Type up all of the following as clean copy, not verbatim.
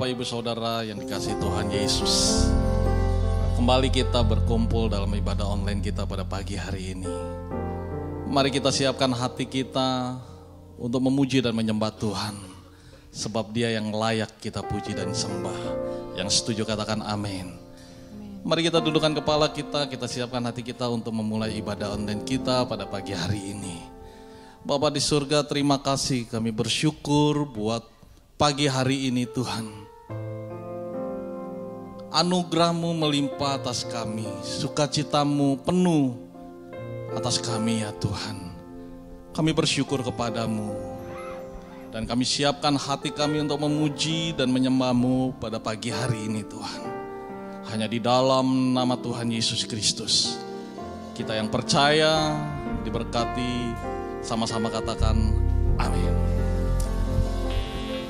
Bapak Ibu Saudara yang dikasihi Tuhan Yesus, kembali kita berkumpul dalam ibadah online kita pada pagi hari ini. Mari kita siapkan hati kita untuk memuji dan menyembah Tuhan, sebab Dia yang layak kita puji dan sembah. Yang setuju katakan amin. Mari kita dudukkan kepala kita siapkan hati kita untuk memulai ibadah online kita pada pagi hari ini. Bapa di surga, terima kasih, kami bersyukur buat pagi hari ini Tuhan. Anugerah-Mu melimpah atas kami, sukacita-Mu penuh atas kami ya Tuhan. Kami bersyukur kepadamu dan kami siapkan hati kami untuk memuji dan menyembah-Mu pada pagi hari ini Tuhan. Hanya di dalam nama Tuhan Yesus Kristus kita yang percaya diberkati, sama-sama katakan amin.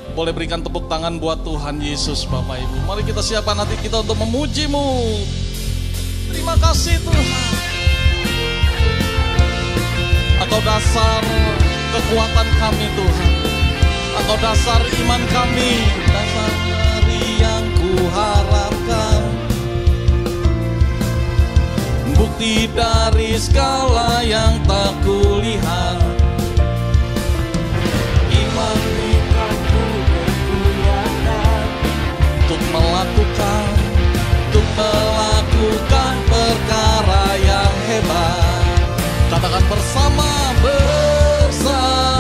Boleh berikan tepuk tangan buat Tuhan Yesus Bapak Ibu. Mari kita siapkan hati kita untuk memuji-Mu. Terima kasih Tuhan. Atau dasar kekuatan kami Tuhan, atau dasar iman kami, dasar dari yang kuharapkan, bukti dari segala yang tak kulihat. Iman untuk melakukan perkara yang hebat. Katakan bersama Roh-Mu,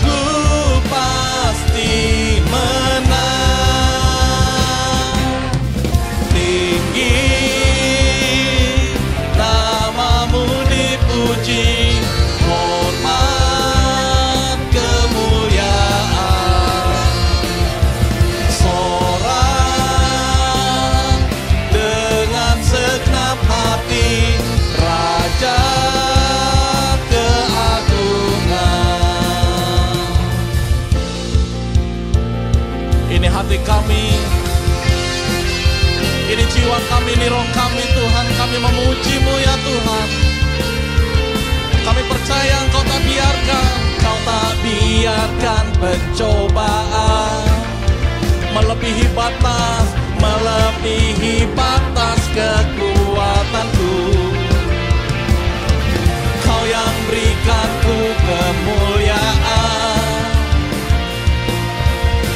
ku pasti menang. Tinggi nama-Mu dipuji, hati kami, ini jiwa kami, ini roh kami Tuhan, kami memuji-Mu ya Tuhan. Kami percaya Engkau tak biarkan pencobaan melebihi batas kekuatanku. Kau yang berikanku kemuliaan,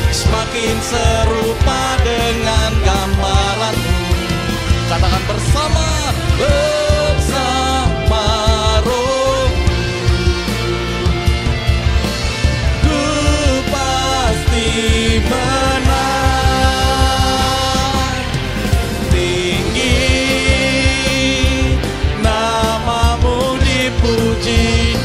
semakin serupa dengan gambaran-Mu. Katakan bersama Roh-Mu, ku pasti menang. Tinggi nama-Mu dipuji,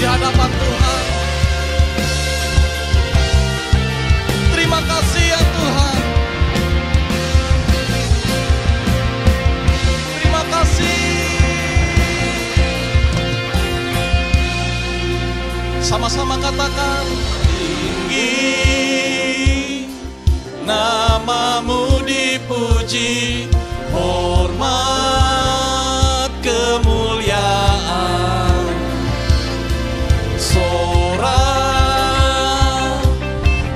hadapan Tuhan. Terima kasih ya Tuhan. Terima kasih. Sama-sama katakan, tinggi nama-Mu dipuji, hormat kemuliaan,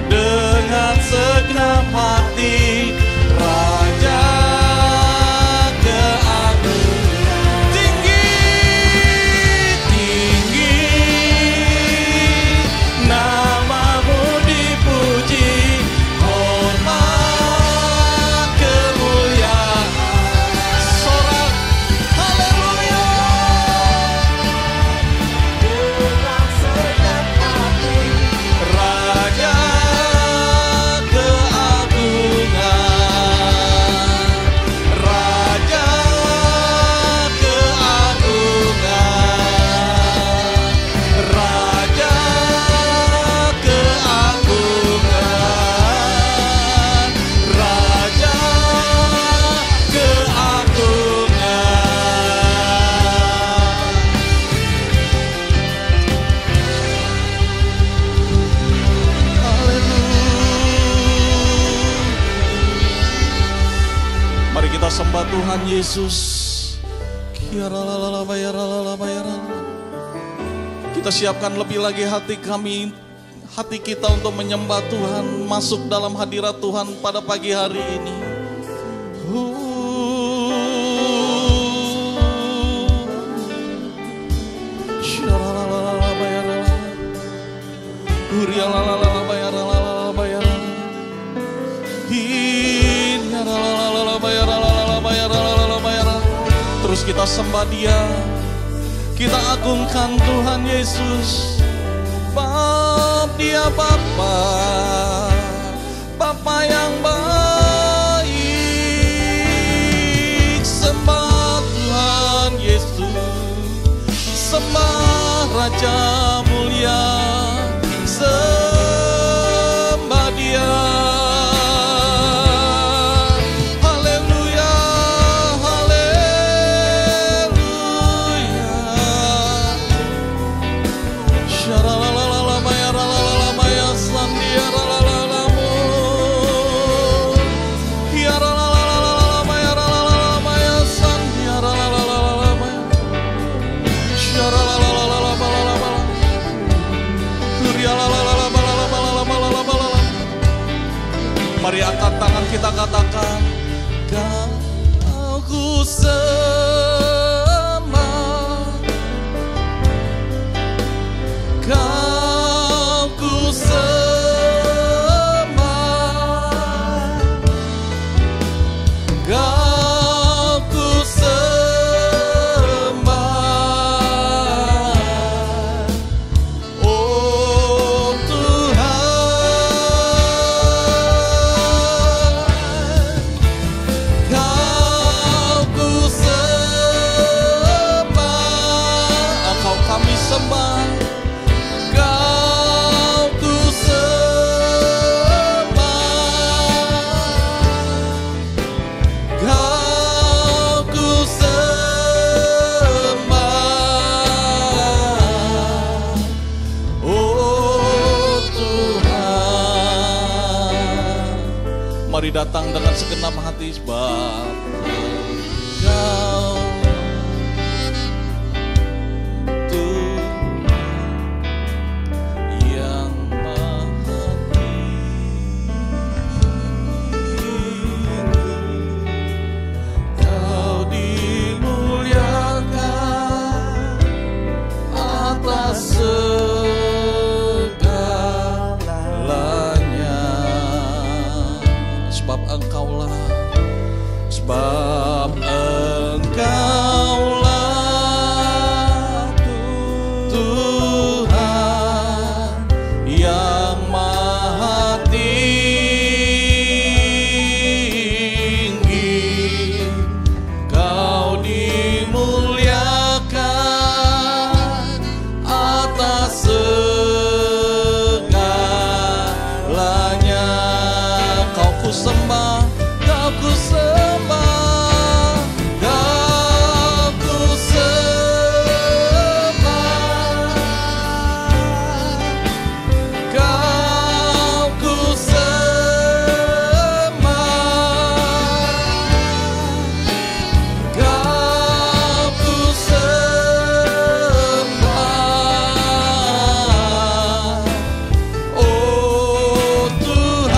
dengan segenap hati, Raja keagungan. Tinggi nama-Mu dipuji, hormat kemuliaan. sembah Tuhan Yesus. Kita siapkan lebih lagi hati kami, hati kita untuk menyembah Tuhan, masuk dalam hadirat Tuhan pada pagi hari ini. Terus kita sembah Dia, kita agungkan Tuhan Yesus. Dia Bapa, Bapa yang baik. Sembah Tuhan Yesus, sembah Raja mulia, sembah Dia. Mari angkat tangan kita katakan, Kau ku sembah, Kau ku sembah, Kau ku sembah, oh mari datang dengan segenap hati, sebab Kau Tuhan yang Maha Tinggi. Kau dimuliakan atas sebab Engkaulah Tuhan yang Maha Tinggi. Kau dimuliakan atas segalanya. Kau ku sembah, Kau ku sembah, Kau ku sembah, Kau ku sembah, Kau ku sembah, oh Tuhan,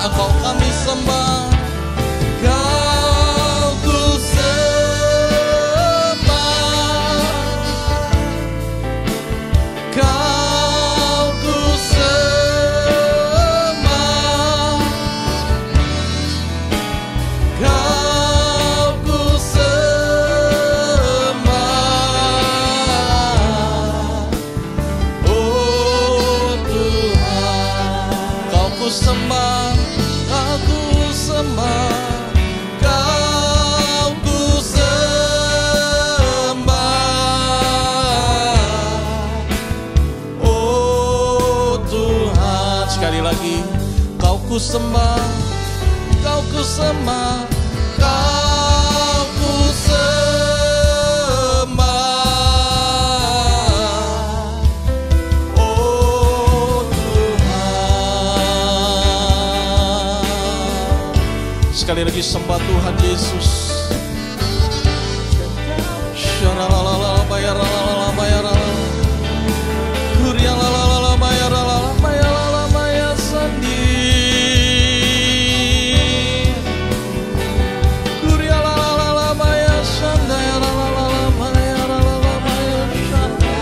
Engkau kami sembah, Kau ku sembah, Kau ku sembah, Kau ku sembah, oh Tuhan. Kau ku sembah, Kau ku sembah, Kau ku sembah, oh Tuhan. Sekali lagi, Kau ku sembah, Kau ku sembah, Kau ku sembah, oh Tuhan. sekali lagi sembah Tuhan Yesus. Syaralalala bayaralala bayaralala. Kurialalala bayaralala bayaralala bayar sandi. Kurialalala bayar sandayaralala bayaralala bayar sandi.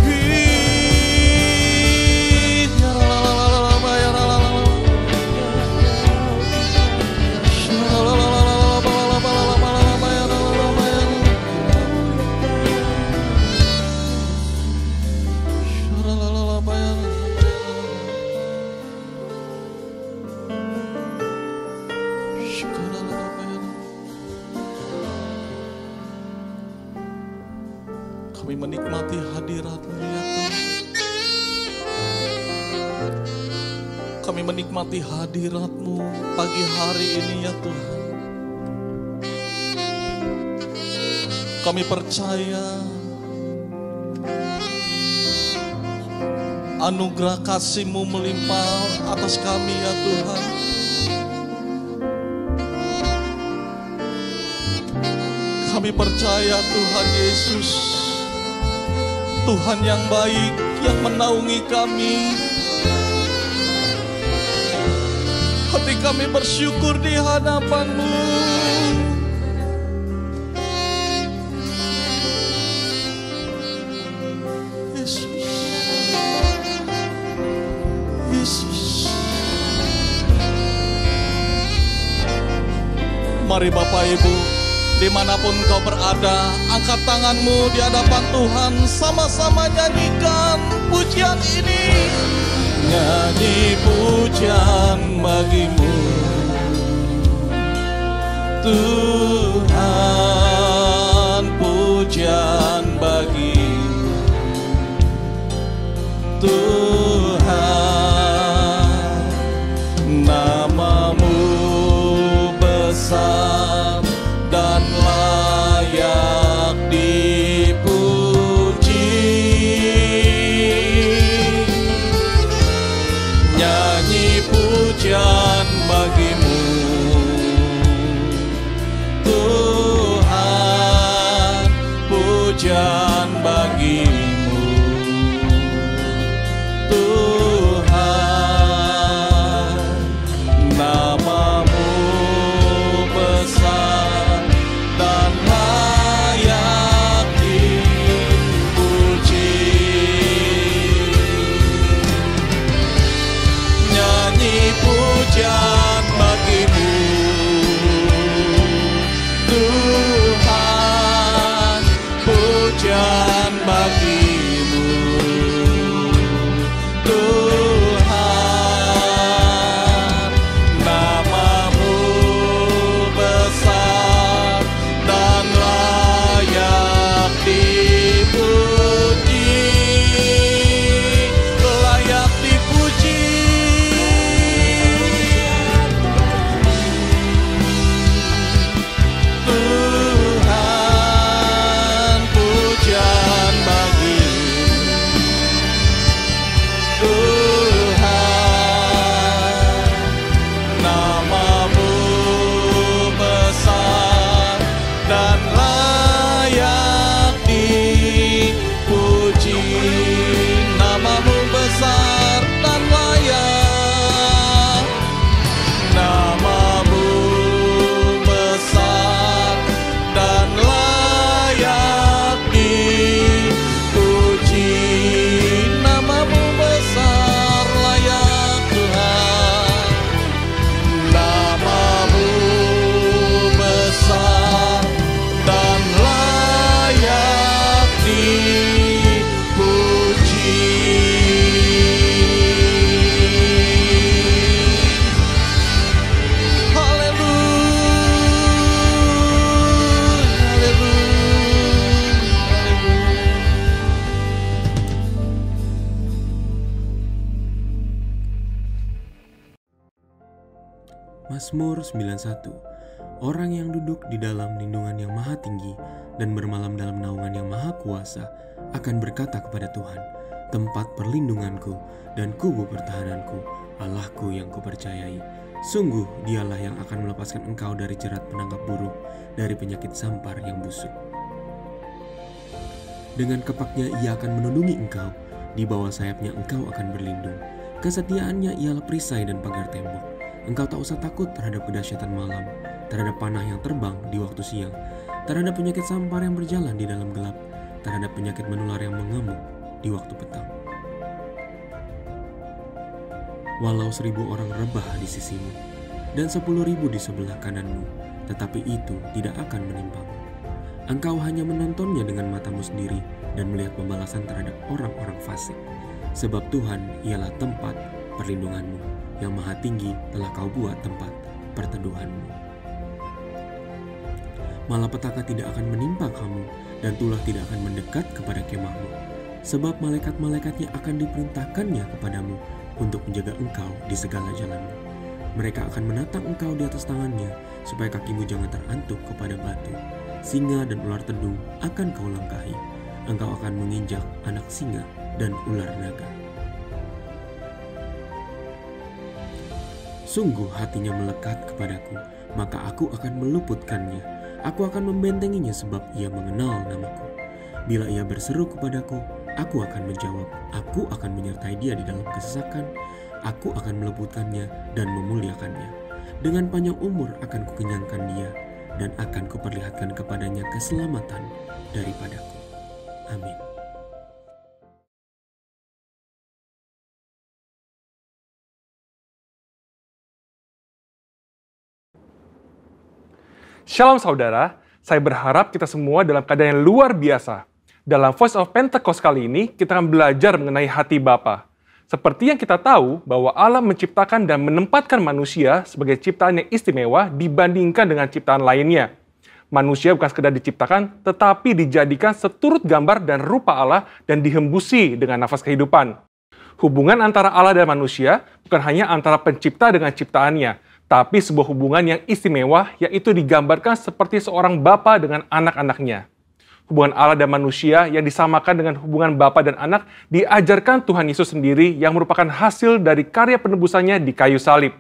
Kurialalala bayaralala. Syaralalala bayaralala bayaralala bayar. Syaralalala bayaralala. Syaralalala bayaralala. Kami menikmati hadirat-Mu ya Tuhan. Kami menikmati hadirat-Mu pagi hari ini ya Tuhan. Kami percaya anugerah kasih-Mu melimpah atas kami ya Tuhan. Kami percaya Tuhan Yesus, Tuhan yang baik yang menaungi kami. Hati kami bersyukur di hadapan-Mu. Yesus, Yesus. Mari Bapak Ibu, dimanapun kau berada, angkat tanganmu di hadapan Tuhan, sama-sama nyanyikan pujian ini. Nyanyi pujian bagi-Mu Tuhan, pujian bagi-Mu Tuhan. Nama-Mu besar dan layak dipuji. Nyanyi pujian bagi-Mu Tuhan, pujian bagi-Mu Tuhan. Nama-Mu besar dan layak dipuji. Nyanyi pujian bagi-Mu Tuhan, pujian bagi-Mu Tuhan. Nama-Mu besar dan layak dipuji, layak dipuji. Tuhan, pujian bagi-Mu Tuhan. Nama-Mu besar dan layak dipuji. Nama-Mu besar dan layak. Nama-Mu besar dan layak dipuji. Nama-Mu besar layak Tuhan. Nama-Mu besar dan layak dipuji. Mazmur 91. Orang yang duduk di dalam lindungan yang maha tinggi dan bermalam dalam naungan yang maha kuasa akan berkata kepada Tuhan, tempat perlindunganku dan kubu pertahananku, Allahku yang kupercayai. Sungguh dialah yang akan melepaskan engkau dari jerat penangkap burung, dari penyakit sampar yang busuk. Dengan kepaknya ia akan melindungi engkau, di bawah sayapnya engkau akan berlindung. Kesetiaannya ialah perisai dan pagar tembok. Engkau tak usah takut terhadap kedahsyatan malam, terhadap panah yang terbang di waktu siang, terhadap penyakit sampar yang berjalan di dalam gelap, terhadap penyakit menular yang mengamuk di waktu petang. Walau 1.000 orang rebah di sisimu, dan 10.000 di sebelah kananmu, tetapi itu tidak akan menimpamu. Engkau hanya menontonnya dengan matamu sendiri dan melihat pembalasan terhadap orang-orang fasik. Sebab Tuhan ialah tempat perlindunganmu, yang maha tinggi telah kau buat tempat perteduhanmu. Malapetaka tidak akan menimpa kamu, dan tulah tidak akan mendekat kepada kemahmu. Sebab malaikat-malaikatnya akan diperintahkannya kepadamu untuk menjaga engkau di segala jalanmu. Mereka akan menatang engkau di atas tangannya, supaya kakimu jangan terantuk kepada batu. Singa dan ular tedung akan kau langkahi. Engkau akan menginjak anak singa dan ular naga. Sungguh hatinya melekat kepadaku, maka aku akan meluputkannya. Aku akan membentenginya sebab ia mengenal namaku. Bila ia berseru kepadaku, aku akan menjawab. Aku akan menyertai dia di dalam kesesakan. Aku akan meluputkannya dan memuliakannya. Dengan panjang umur akan kukenyangkan dia, dan akan kuperlihatkan kepadanya keselamatan daripadaku. Amin. Shalom saudara, saya berharap kita semua dalam keadaan yang luar biasa. Dalam Voice of Pentecost kali ini, kita akan belajar mengenai hati Bapa. Seperti yang kita tahu bahwa Allah menciptakan dan menempatkan manusia sebagai ciptaan yang istimewa dibandingkan dengan ciptaan lainnya. Manusia bukan sekedar diciptakan, tetapi dijadikan seturut gambar dan rupa Allah dan dihembusi dengan nafas kehidupan. Hubungan antara Allah dan manusia bukan hanya antara pencipta dengan ciptaannya, tapi sebuah hubungan yang istimewa, yaitu digambarkan seperti seorang bapa dengan anak-anaknya. Hubungan Allah dan manusia yang disamakan dengan hubungan bapa dan anak diajarkan Tuhan Yesus sendiri yang merupakan hasil dari karya penebusannya di kayu salib.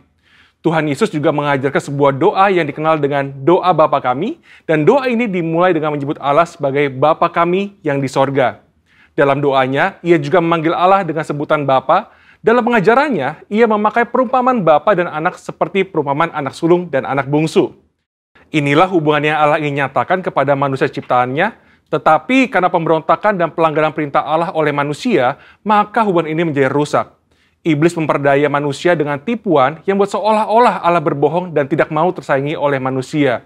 Tuhan Yesus juga mengajarkan sebuah doa yang dikenal dengan doa Bapa kami, dan doa ini dimulai dengan menyebut Allah sebagai Bapa kami yang di sorga. Dalam doanya, ia juga memanggil Allah dengan sebutan Bapa. Dalam pengajarannya, ia memakai perumpamaan bapa dan anak seperti perumpamaan anak sulung dan anak bungsu. Inilah hubungan yang Allah ingin nyatakan kepada manusia ciptaannya, tetapi karena pemberontakan dan pelanggaran perintah Allah oleh manusia, maka hubungan ini menjadi rusak. Iblis memperdaya manusia dengan tipuan yang buat seolah-olah Allah berbohong dan tidak mau tersaingi oleh manusia.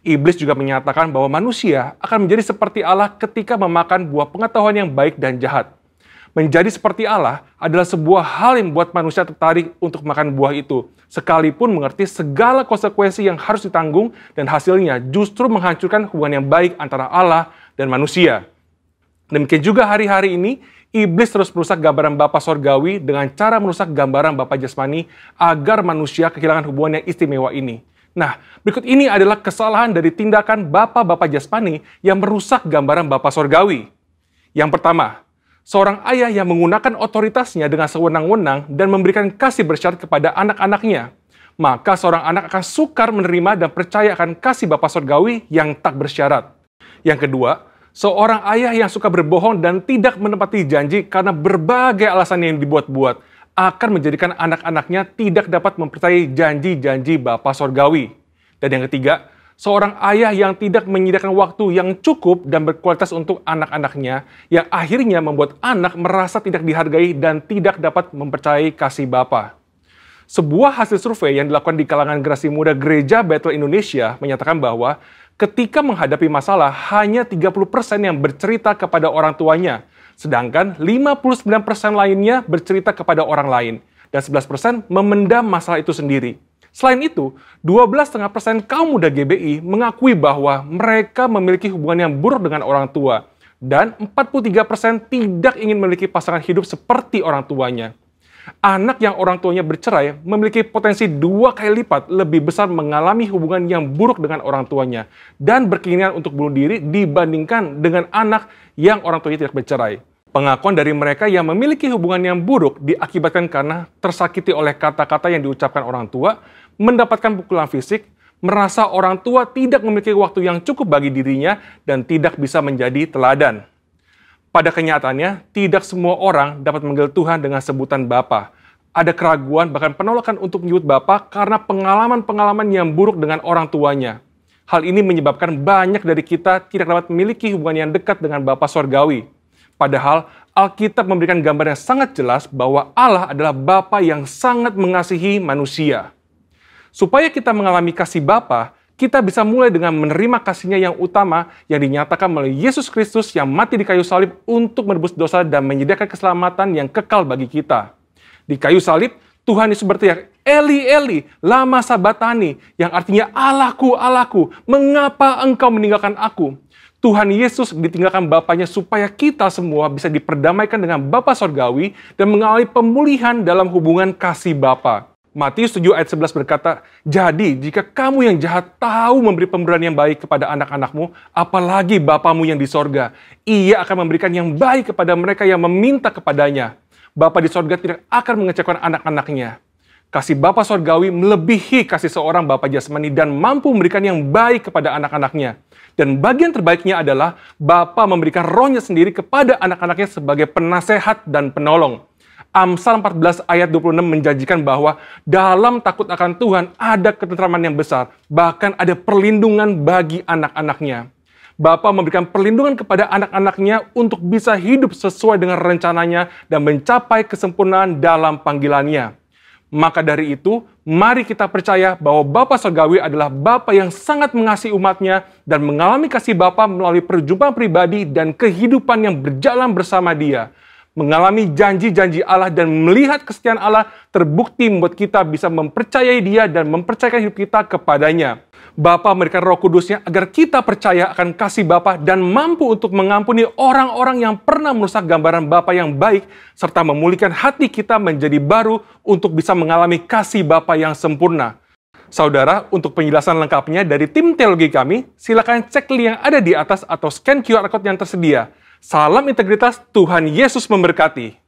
Iblis juga menyatakan bahwa manusia akan menjadi seperti Allah ketika memakan buah pengetahuan yang baik dan jahat. Menjadi seperti Allah adalah sebuah hal yang membuat manusia tertarik untuk makan buah itu, sekalipun mengerti segala konsekuensi yang harus ditanggung dan hasilnya justru menghancurkan hubungan yang baik antara Allah dan manusia. Demikian juga hari-hari ini, iblis terus merusak gambaran Bapa Sorgawi dengan cara merusak gambaran Bapa Jasmani agar manusia kehilangan hubungan yang istimewa ini. Nah, berikut ini adalah kesalahan dari tindakan Bapa Jasmani yang merusak gambaran Bapa Sorgawi. Yang pertama, seorang ayah yang menggunakan otoritasnya dengan sewenang-wenang dan memberikan kasih bersyarat kepada anak-anaknya. Maka seorang anak akan sukar menerima dan percaya akan kasih Bapa Sorgawi yang tak bersyarat. Yang kedua, seorang ayah yang suka berbohong dan tidak menepati janji karena berbagai alasan yang dibuat-buat akan menjadikan anak-anaknya tidak dapat mempercayai janji-janji Bapa Sorgawi. Dan yang ketiga, seorang ayah yang tidak menyediakan waktu yang cukup dan berkualitas untuk anak-anaknya, yang akhirnya membuat anak merasa tidak dihargai dan tidak dapat mempercayai kasih Bapa. Sebuah hasil survei yang dilakukan di kalangan generasi muda Gereja Bethel Indonesia menyatakan bahwa ketika menghadapi masalah, hanya 30% yang bercerita kepada orang tuanya, sedangkan 59% lainnya bercerita kepada orang lain, dan 11% memendam masalah itu sendiri. Selain itu, 12,5% kaum muda GBI mengakui bahwa mereka memiliki hubungan yang buruk dengan orang tua, dan 43% tidak ingin memiliki pasangan hidup seperti orang tuanya. Anak yang orang tuanya bercerai memiliki potensi 2 kali lipat lebih besar mengalami hubungan yang buruk dengan orang tuanya dan berkeinginan untuk bunuh diri dibandingkan dengan anak yang orang tuanya tidak bercerai. Pengakuan dari mereka yang memiliki hubungan yang buruk diakibatkan karena tersakiti oleh kata-kata yang diucapkan orang tua, mendapatkan pukulan fisik, merasa orang tua tidak memiliki waktu yang cukup bagi dirinya, dan tidak bisa menjadi teladan. Pada kenyataannya, tidak semua orang dapat memanggil Tuhan dengan sebutan Bapa. Ada keraguan, bahkan penolakan untuk menyebut Bapa karena pengalaman-pengalaman yang buruk dengan orang tuanya. Hal ini menyebabkan banyak dari kita tidak dapat memiliki hubungan yang dekat dengan Bapa Sorgawi. Padahal Alkitab memberikan gambar yang sangat jelas bahwa Allah adalah Bapa yang sangat mengasihi manusia. Supaya kita mengalami kasih Bapa, kita bisa mulai dengan menerima kasih-Nya yang utama yang dinyatakan melalui Yesus Kristus yang mati di kayu salib untuk menebus dosa dan menyediakan keselamatan yang kekal bagi kita. Di kayu salib, Tuhan Yesus berteriak, Eli, Eli, lama sabatani, yang artinya Allahku, Allahku, mengapa engkau meninggalkan aku? Tuhan Yesus ditinggalkan Bapanya supaya kita semua bisa diperdamaikan dengan Bapa Sorgawi dan mengalami pemulihan dalam hubungan kasih Bapa. Matius 7 ayat 11 berkata, jadi jika kamu yang jahat tahu memberi pemberian yang baik kepada anak-anakmu, apalagi Bapamu yang di sorga, Ia akan memberikan yang baik kepada mereka yang meminta kepadanya. Bapa di sorga tidak akan mengecewakan anak-anaknya. Kasih Bapa Sorgawi melebihi kasih seorang Bapa jasmani dan mampu memberikan yang baik kepada anak-anaknya. Dan bagian terbaiknya adalah Bapa memberikan Roh-Nya sendiri kepada anak-anaknya sebagai penasehat dan penolong. Amsal 14 ayat 26 menjanjikan bahwa dalam takut akan Tuhan ada ketentraman yang besar, bahkan ada perlindungan bagi anak-anaknya. Bapa memberikan perlindungan kepada anak-anaknya untuk bisa hidup sesuai dengan rencananya dan mencapai kesempurnaan dalam panggilannya. Maka dari itu, mari kita percaya bahwa Bapa Sorgawi adalah Bapa yang sangat mengasihi umatnya dan mengalami kasih Bapa melalui perjumpaan pribadi dan kehidupan yang berjalan bersama Dia. Mengalami janji-janji Allah dan melihat kesetiaan Allah terbukti membuat kita bisa mempercayai Dia dan mempercayakan hidup kita kepadanya. Bapa memberikan Roh Kudus-Nya agar kita percaya akan kasih Bapa dan mampu untuk mengampuni orang-orang yang pernah merusak gambaran Bapa yang baik, serta memulihkan hati kita menjadi baru untuk bisa mengalami kasih Bapa yang sempurna. Saudara, untuk penjelasan lengkapnya dari tim teologi kami, silakan cek link yang ada di atas atau scan QR Code yang tersedia. Salam integritas, Tuhan Yesus memberkati.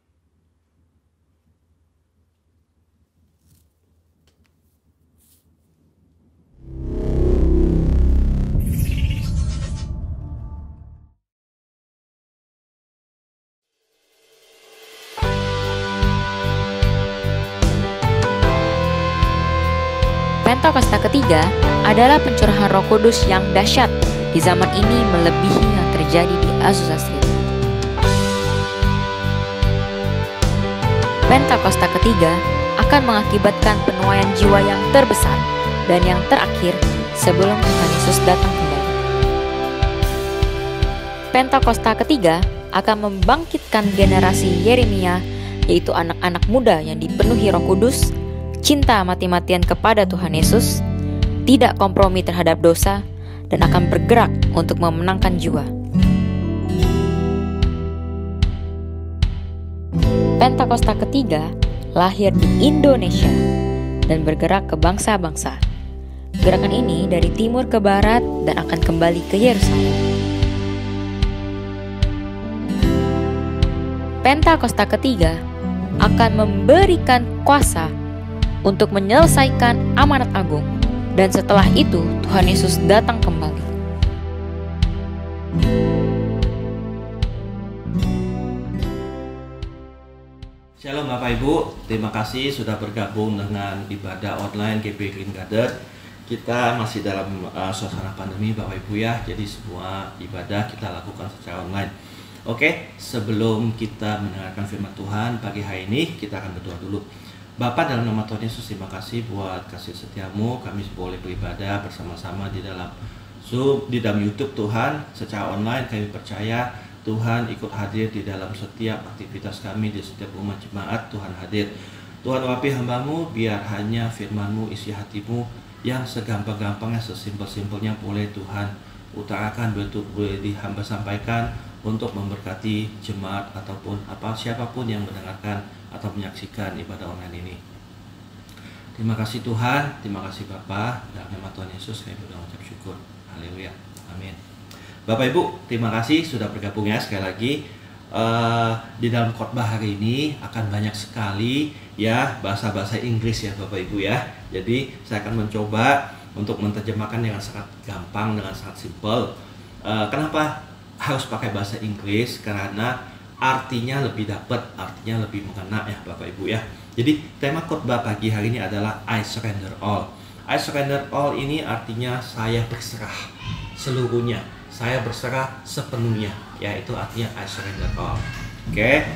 Pentakosta ketiga adalah pencurahan Roh Kudus yang dahsyat di zaman ini melebihi yang terjadi di Azusa Street. Pentakosta ketiga akan mengakibatkan penuaian jiwa yang terbesar dan yang terakhir sebelum Tuhan Yesus datang kembali. Pentakosta ketiga akan membangkitkan generasi Yeremia, yaitu anak-anak muda yang dipenuhi Roh Kudus, cinta mati-matian kepada Tuhan Yesus, tidak kompromi terhadap dosa, dan akan bergerak untuk memenangkan jiwa. Pentakosta ketiga lahir di Indonesia dan bergerak ke bangsa-bangsa. Gerakan ini dari timur ke barat dan akan kembali ke Yerusalem. Pentakosta ketiga akan memberikan kuasa untuk menyelesaikan amanat agung, dan setelah itu Tuhan Yesus datang kembali. Shalom Bapak Ibu, terima kasih sudah bergabung dengan ibadah online GP Green Garden. Kita masih dalam suasana pandemi Bapak Ibu ya, jadi semua ibadah kita lakukan secara online. Oke, sebelum kita mendengarkan firman Tuhan pagi hari ini, kita akan berdoa dulu. Bapa, dalam nama Tuhan Yesus, terima kasih buat kasih setiamu. Kami boleh beribadah bersama-sama di dalam Zoom, di dalam YouTube Tuhan. Secara online kami percaya Tuhan ikut hadir di dalam setiap aktivitas kami, di setiap rumah jemaat. Tuhan hadir. Tuhan wapi hamba-Mu, biar hanya firman-Mu isi hatimu yang segampang-gampangnya, sesimpel-simpelnya boleh Tuhan utarakan, boleh di hamba sampaikan untuk memberkati jemaat ataupun siapapun yang mendengarkan atau menyaksikan ibadah online ini. Terima kasih Tuhan, terima kasih Bapa, dalam nama Tuhan Yesus kami mengucap syukur. Haleluya, amin. Bapak Ibu, terima kasih sudah bergabung ya sekali lagi. di dalam khotbah hari ini akan banyak sekali ya bahasa-bahasa Inggris ya Bapak Ibu ya. Jadi saya akan mencoba untuk menerjemahkan dengan sangat gampang, dengan sangat simpel. Kenapa harus pakai bahasa Inggris? Karena artinya lebih dapat, artinya lebih mengena ya Bapak Ibu ya. Jadi tema khotbah pagi hari ini adalah I surrender all. I surrender all ini artinya saya berserah seluruhnya, saya berserah sepenuhnya, ya itu artinya I surrender all. Oke.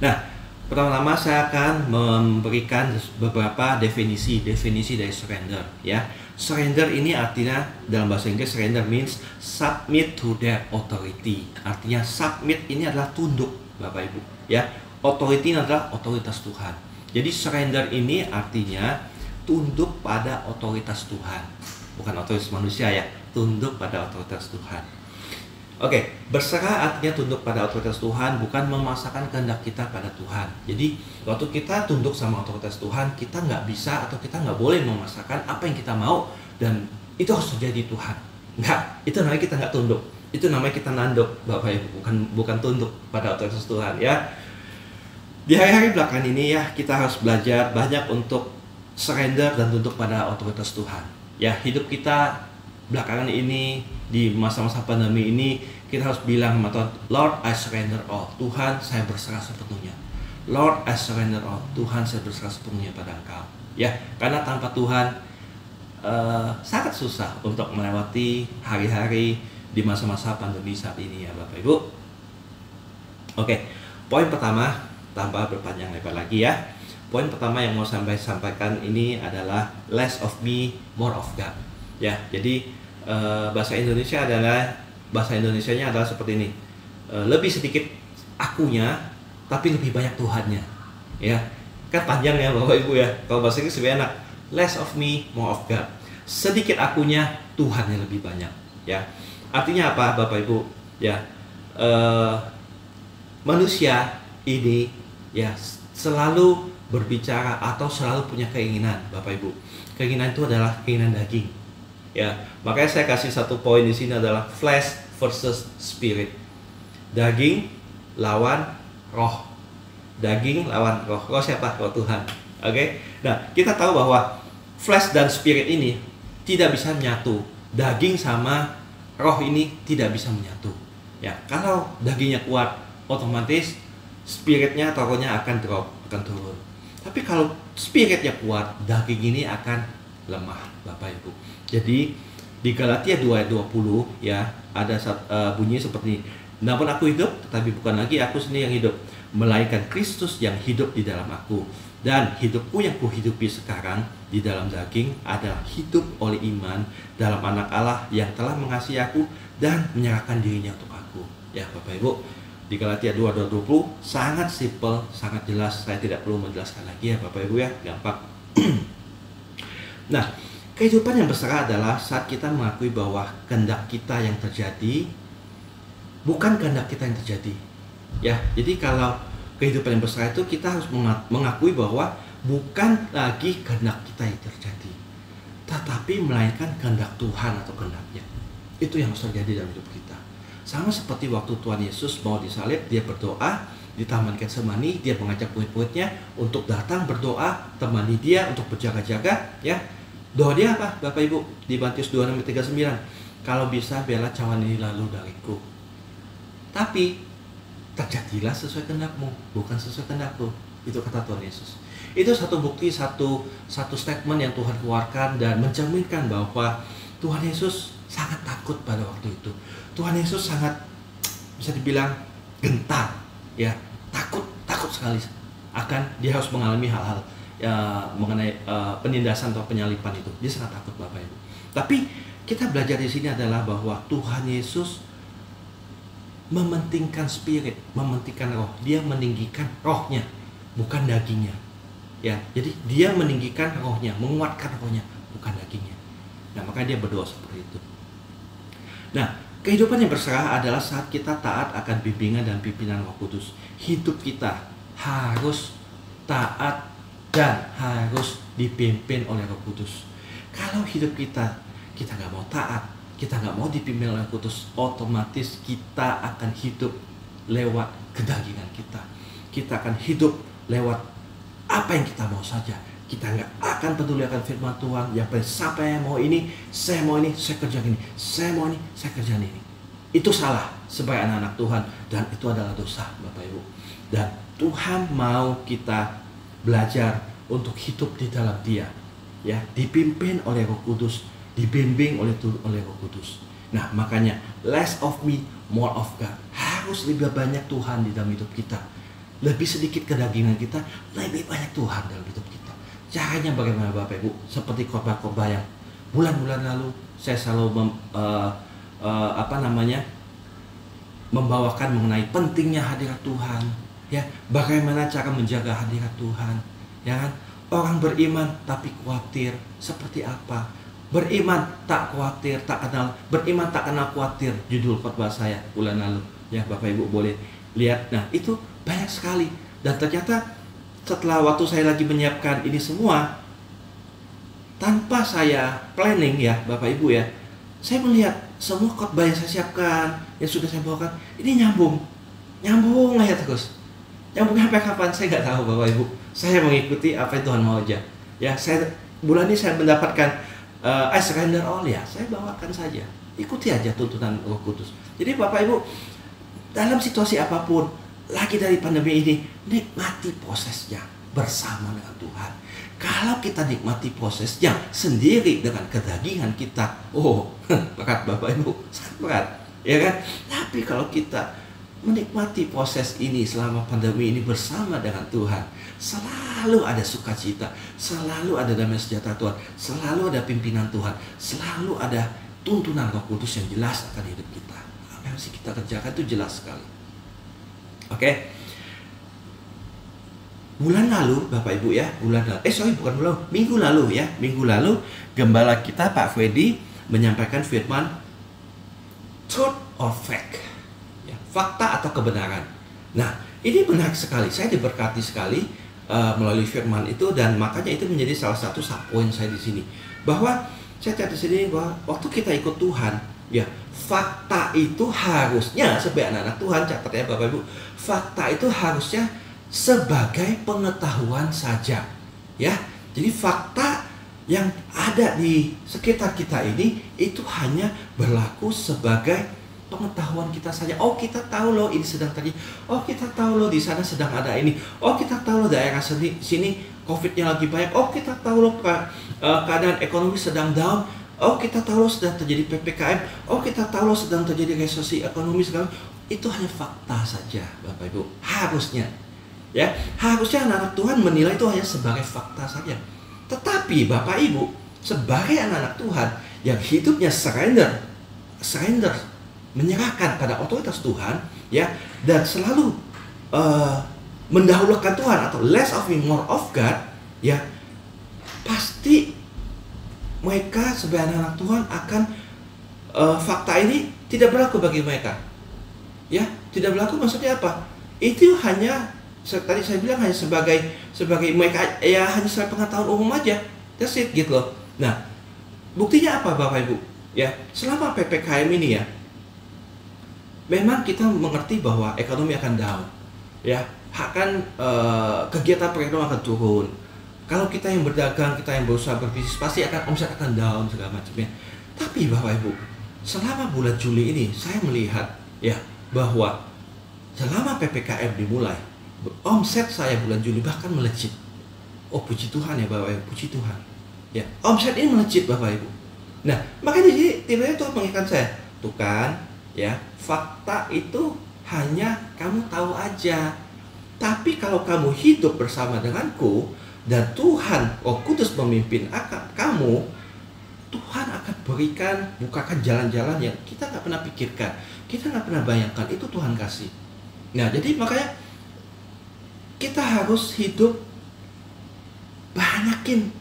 Nah, pertama-tama saya akan memberikan beberapa definisi dari surrender ya. Surrender ini artinya dalam bahasa Inggris surrender means submit to their authority. Artinya submit ini adalah tunduk Bapak Ibu ya. Authority adalah otoritas Tuhan. Jadi surrender ini artinya tunduk pada otoritas Tuhan. Bukan otoritas manusia ya, tunduk pada otoritas Tuhan. Oke, berserah artinya tunduk pada otoritas Tuhan, bukan memaksakan kehendak kita pada Tuhan. Jadi, waktu kita tunduk sama otoritas Tuhan, kita nggak bisa atau kita nggak boleh memaksakan apa yang kita mau dan itu harus terjadi Tuhan. Nggak, itu namanya kita nggak tunduk. Itu namanya kita nanduk, Bapak Ibu, bukan tunduk pada otoritas Tuhan ya. Di hari-hari belakangan ini ya, kita harus belajar banyak untuk surrender dan tunduk pada otoritas Tuhan. Ya, hidup kita belakangan ini di masa-masa pandemi ini kita harus bilang sama Tuhan, Lord I surrender all. Tuhan, saya berserah sepenuhnya. Lord I surrender all. Tuhan, saya berserah sepenuhnya pada Engkau. Ya, karena tanpa Tuhan sangat susah untuk melewati hari-hari di masa-masa pandemi saat ini ya Bapak Ibu. Oke, poin pertama tanpa berpanjang lebar lagi ya. Poin pertama yang mau saya sampaikan ini adalah less of me, more of God. Ya, jadi bahasa Indonesianya adalah seperti ini. Lebih sedikit akunya, tapi lebih banyak Tuhannya. Ya, kan panjang ya Bapak Ibu ya. Kalau bahasa Inggris lebih enak. Less of me, more of God. Sedikit akunya, Tuhannya lebih banyak. Ya, artinya apa Bapak Ibu? Ya, manusia ini ya selalu berbicara atau selalu punya keinginan Bapak Ibu. Keinginan itu adalah keinginan daging. Ya, makanya saya kasih satu poin di sini adalah flesh versus spirit. Daging lawan roh. Daging lawan roh. Roh siapa? Roh Tuhan. Oke. Nah, kita tahu bahwa flesh dan spirit ini tidak bisa menyatu. Daging sama roh ini tidak bisa menyatu. Ya, kalau dagingnya kuat, otomatis spiritnya atau rohnya akan drop, akan turun. Tapi kalau spiritnya kuat, daging ini akan lemah, Bapak Ibu. Jadi di Galatia 2 ayat 20 ya ada bunyi seperti ini. Namun aku hidup, tetapi bukan lagi aku sendiri yang hidup, melainkan Kristus yang hidup di dalam aku. Dan hidupku yang kuhidupi sekarang di dalam daging adalah hidup oleh iman dalam anak Allah yang telah mengasihi aku dan menyerahkan dirinya untuk aku. Ya Bapak Ibu, di Galatia 2 ayat 20 sangat simpel, sangat jelas. Saya tidak perlu menjelaskan lagi ya Bapak Ibu ya, gampang. Nah, kehidupan yang berserah adalah saat kita mengakui bahwa kehendak kita yang terjadi bukan kehendak kita yang terjadi. Ya, jadi kalau kehidupan yang berserah itu kita harus mengakui bahwa bukan lagi kehendak kita yang terjadi, tetapi melainkan kehendak Tuhan atau kehendaknya. Itu yang harus terjadi dalam hidup kita. Sama seperti waktu Tuhan Yesus mau disalib, dia berdoa di Taman Getsemani, dia mengajak murid-muridnya untuk datang berdoa, temani dia untuk berjaga-jaga, ya. Doa dia apa, Bapak Ibu? Di Matius 26:39, kalau bisa biarlah cawan ini lalu dariku. Tapi terjadilah sesuai kehendakmu, bukan sesuai kehendakku. Itu kata Tuhan Yesus. Itu satu bukti, satu statement yang Tuhan keluarkan dan mencerminkan bahwa Tuhan Yesus sangat takut pada waktu itu. Tuhan Yesus sangat bisa dibilang gentar, ya, takut sekali akan dia harus mengalami hal-hal ya, mengenai penindasan atau penyalipan itu. Dia sangat takut Bapak Ibu. Tapi kita belajar di sini adalah bahwa Tuhan Yesus mementingkan spirit, mementingkan roh. Dia meninggikan rohnya, bukan dagingnya. Ya, jadi dia meninggikan rohnya, menguatkan rohnya, bukan dagingnya. Nah, makanya dia berdoa seperti itu. Nah, kehidupan yang berserah adalah saat kita taat akan bimbingan dan pimpinan Roh Kudus. Hidup kita harus taat dan harus dipimpin oleh Roh Kudus. Kalau hidup kita nggak mau taat, kita nggak mau dipimpin oleh Roh Kudus, otomatis kita akan hidup lewat kedagingan kita. Kita akan hidup lewat apa yang kita mau saja. Kita nggak akan peduli akan firman Tuhan. Yang penting siapa yang mau ini, saya mau ini, saya kerjakan ini. Saya mau ini, saya kerjakan ini. Itu salah sebagai anak-anak Tuhan. Dan itu adalah dosa, Bapak Ibu. Dan Tuhan mau kita belajar untuk hidup di dalam Dia. Ya, dipimpin oleh Roh Kudus, dibimbing oleh Roh Kudus. Nah, makanya less of me, more of God. Harus lebih banyak Tuhan di dalam hidup kita. Lebih sedikit kedagingan kita, lebih banyak Tuhan dalam hidup kita. Caranya bagaimana Bapak Ibu? Seperti khotbah-khotbah yang bulan-bulan lalu saya selalu membawakan mengenai pentingnya hadirat Tuhan. Ya, bagaimana cara menjaga hadirat Tuhan? Ya kan? Orang beriman tapi khawatir seperti apa? Beriman tak khawatir, tak kenal. Beriman tak kenal khawatir. Judul khotbah saya bulan lalu. Ya, Bapak Ibu boleh lihat. Nah, itu banyak sekali. Dan ternyata setelah waktu saya lagi menyiapkan ini semua, tanpa saya planning ya Bapak Ibu ya, saya melihat semua khotbah yang saya siapkan, yang sudah saya bawakan, ini nyambung aja terus. Nyambung sampai kapan saya nggak tahu Bapak Ibu. Saya mengikuti apa yang Tuhan mau aja. Ya, bulan ini saya mendapatkan I surrender all ya, saya bawakan saja. Ikuti aja tuntunan Roh Kudus. Jadi Bapak Ibu, dalam situasi apapun, lagi dari pandemi ini, nikmati prosesnya bersama dengan Tuhan. Kalau kita nikmati prosesnya sendiri dengan kedagingan kita, berat Bapak Ibu, sangat berat, ya kan? Tapi kalau kita menikmati proses ini selama pandemi ini bersama dengan Tuhan, selalu ada sukacita, selalu ada damai sejahtera Tuhan, selalu ada pimpinan Tuhan, selalu ada tuntunan Roh Kudus yang jelas akan hidup kita. Apa yang harus kita kerjakan itu jelas sekali. Oke. Bulan lalu Bapak Ibu ya, minggu lalu gembala kita Pak Freddy menyampaikan firman truth or fact. Ya, fakta atau kebenaran. Nah, ini benar sekali. Saya diberkati sekali melalui firman itu, dan makanya itu menjadi salah satu poin saya di sini. Bahwa saya catat di sini bahwa waktu kita ikut Tuhan, ya, fakta itu harusnya sebagai anak-anak Tuhan, catat ya Bapak Ibu, fakta itu harusnya sebagai pengetahuan saja, ya. Jadi fakta yang ada di sekitar kita ini itu hanya berlaku sebagai pengetahuan kita saja. Oh, kita tahu loh ini sedang terjadi. Oh, kita tahu loh di sana sedang ada ini. Oh, kita tahu loh daerah sini COVID-nya lagi banyak. Oh, kita tahu loh keadaan ekonomi sedang down. Oh, kita tahu loh sedang terjadi PPKM. Oh, kita tahu loh sedang terjadi resesi ekonomi segala. Itu hanya fakta saja, Bapak Ibu. Harusnya, ya, harusnya anak-anak Tuhan menilai itu hanya sebagai fakta saja. Tetapi Bapak Ibu, sebagai anak-anak Tuhan yang hidupnya surrender, menyerahkan pada otoritas Tuhan, ya, dan selalu mendahulukan Tuhan atau less of me, more of God, ya, pasti mereka sebagai anak-anak Tuhan akan fakta ini tidak berlaku bagi mereka. Ya, tidak berlaku maksudnya apa? Itu hanya tadi saya bilang hanya sebagai mereka ya hanya sebagai pengetahuan umum aja. That's it gitu loh. Nah, buktinya apa Bapak Ibu? Ya, selama PPKM ini ya, memang kita mengerti bahwa ekonomi akan down. Ya, akan kegiatan perekonomian akan turun. Kalau kita yang berdagang, kita yang berusaha berbisnis, pasti omset akan down segala macamnya. Tapi Bapak Ibu, selama bulan Juli ini saya melihat ya bahwa selama PPKM dimulai, omset saya bulan Juli bahkan melejit. Oh, puji Tuhan ya Bapak Ibu, puji Tuhan. Ya, omset ini melejit Bapak Ibu. Nah, makanya jadi tiba-tiba Tuhan mengingatkan saya, tuh kan, ya, fakta itu hanya kamu tahu aja. Tapi kalau kamu hidup bersama denganku, dan Tuhan, Roh Kudus memimpin kamu, Tuhan akan bukakan jalan-jalan yang kita nggak pernah pikirkan, kita nggak pernah bayangkan, itu Tuhan kasih. Nah, jadi makanya kita harus hidup banyakin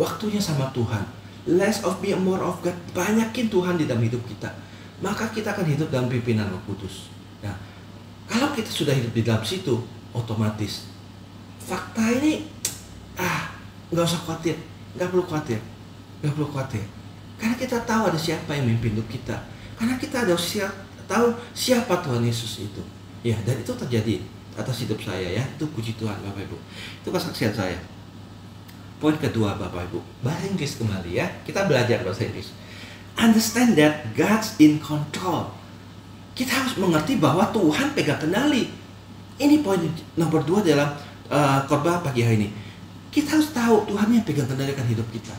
waktunya sama Tuhan. Less of me, more of God. Banyakin Tuhan di dalam hidup kita. Maka kita akan hidup dalam pimpinan Roh Kudus. Nah, kalau kita sudah hidup di dalam situ, otomatis fakta ini nggak usah khawatir, nggak perlu khawatir, karena kita tahu ada siapa yang memimpin hidup kita, karena kita tahu siapa Tuhan Yesus itu. Ya, dan itu terjadi atas hidup saya ya. Itu puji Tuhan Bapak Ibu. Itu kesaksian saya. Poin kedua Bapak Ibu, bahasa Inggris kembali ya. Kita belajar bahasa Inggris. Understand that God's in control. Kita harus mengerti bahwa Tuhan pegang kendali. Ini poin nomor 2 dalam khotbah pagi hari ini. Kita harus tahu Tuhan yang pegang kendalikan hidup kita.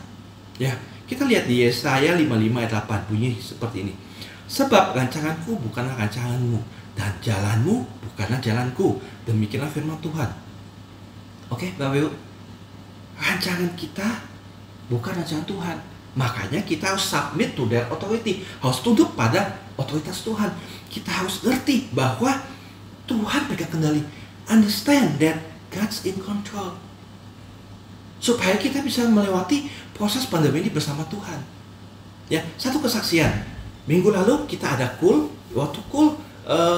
Ya, kita lihat di Yesaya 55 ayat 8 bunyi seperti ini. Sebab rancanganku bukanlah rancanganmu, dan jalanmu bukanlah jalanku. Demikianlah firman Tuhan. Oke, Bapak Ibu. Rancangan kita bukan rancangan Tuhan. Makanya kita harus submit to their authority. Harus tunduk pada otoritas Tuhan. Kita harus ngerti bahwa Tuhan pegang kendali. Understand that God's in control. Supaya kita bisa melewati proses pandemi ini bersama Tuhan. Ya, satu kesaksian. Minggu lalu kita ada waktu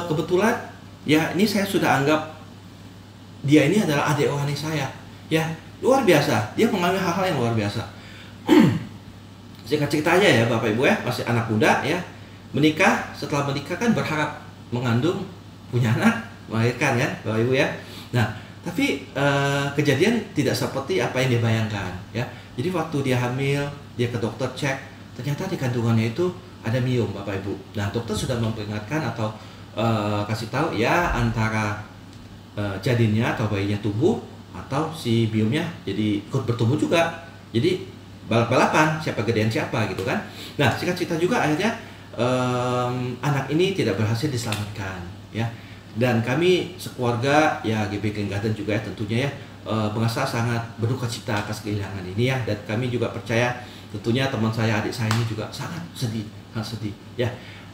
kebetulan ya ini saya sudah anggap dia ini adalah adik rohani saya. Ya, luar biasa. Dia mengalami hal-hal yang luar biasa. Singkat cerita aja ya Bapak Ibu ya, masih anak muda ya. Menikah, setelah menikah kan berharap mengandung, punya anak, melahirkan kan Bapak Ibu ya. Nah, tapi kejadian tidak seperti apa yang dia bayangkan ya. Jadi waktu dia hamil, dia ke dokter cek, ternyata di kandungannya itu ada miom Bapak Ibu. Nah, dokter sudah memperingatkan atau kasih tahu ya antara janinnya atau bayinya tumbuh atau si biomnya jadi ikut bertumbuh juga. Jadi balap-balapan siapa gedean siapa gitu kan. Nah, singkat cerita juga akhirnya anak ini tidak berhasil diselamatkan ya. Dan kami sekeluarga ya GB Green Garden juga ya tentunya ya merasa sangat berduka cita atas kehilangan ini ya. Dan kami juga percaya tentunya teman saya, adik saya ini juga sangat sedih ya.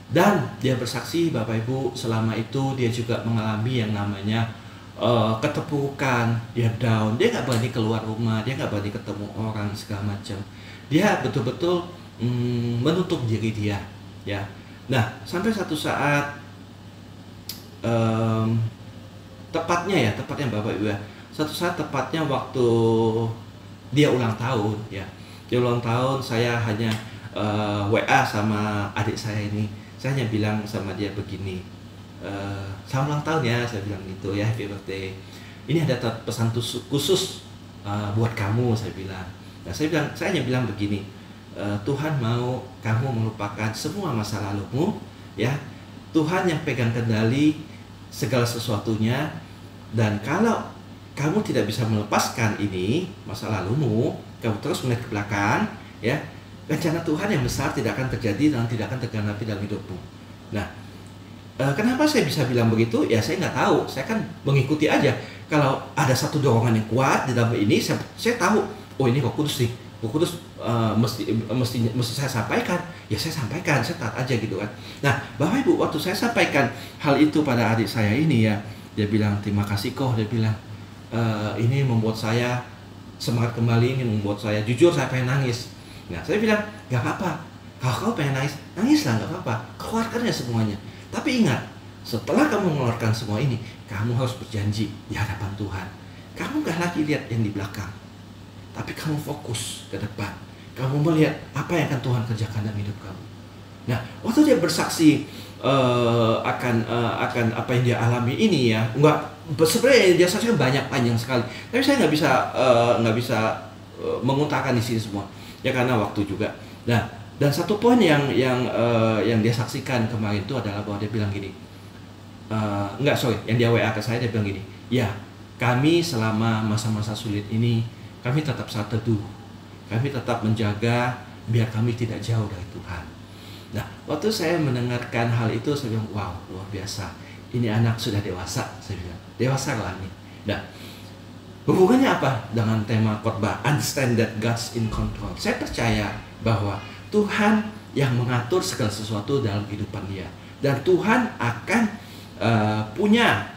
Dan dia bersaksi Bapak Ibu selama itu dia juga mengalami yang namanya keterpurukan, dia down, dia nggak berani keluar rumah, dia nggak berani ketemu orang segala macam. Dia betul-betul menutup diri dia ya. Nah, sampai satu saat tepatnya Bapak Ibu ya, satu saat tepatnya waktu dia ulang tahun ya, dia ulang tahun, saya hanya WA sama adik saya ini, saya hanya bilang sama dia begini, selamat ulang tahun ya, saya bilang gitu ya, happy birthday, ini ada pesan khusus buat kamu, saya bilang. Nah, saya hanya bilang begini, Tuhan mau kamu melupakan semua masa lalumu ya. Tuhan yang pegang kendali segala sesuatunya, dan kalau kamu tidak bisa melepaskan ini masa lalumu, kamu terus melihat ke belakang ya, rencana Tuhan yang besar tidak akan terjadi dan tidak akan tergenapi dalam hidupmu. Nah, kenapa saya bisa bilang begitu? Ya saya nggak tahu, saya kan mengikuti aja. Kalau ada satu dorongan yang kuat di dalam ini, saya tahu, oh ini Roh Kudus nih, Roh Kudus mesti saya sampaikan, ya saya sampaikan, saya taat aja gitu kan. Nah, Bapak Ibu, waktu saya sampaikan hal itu pada adik saya ini ya, dia bilang terima kasih kok, dia bilang ini membuat saya semangat kembali, ini membuat saya jujur, saya pengen nangis. Nah, saya bilang nggak apa-apa, kalau kau pengen nangis, nangislah nggak apa-apa, keluarkan ya semuanya. Tapi ingat, setelah kamu mengeluarkan semua ini, kamu harus berjanji di hadapan Tuhan. Kamu nggak lagi lihat yang di belakang, tapi kamu fokus ke depan. Kamu melihat apa yang akan Tuhan kerjakan dalam hidup kamu. Nah, waktu dia bersaksi akan apa yang dia alami ini ya, sebenarnya dia saksikan banyak, panjang sekali. Tapi saya nggak bisa mengutarakan di sini semua, ya karena waktu juga. Nah, dan satu poin yang dia saksikan kemarin itu adalah bahwa dia bilang gini, yang dia WA ke saya, dia bilang gini, ya kami selama masa-masa sulit ini, kami tetap saat teduh, kami tetap menjaga biar kami tidak jauh dari Tuhan. Nah, waktu saya mendengarkan hal itu, saya bilang, wow, luar biasa. Ini anak sudah dewasa, saya bilang. Dewasa lah ini. Nah, hubungannya apa dengan tema khotbah? Understand that God's in control. Saya percaya bahwa Tuhan yang mengatur segala sesuatu dalam kehidupan dia. Dan Tuhan akan punya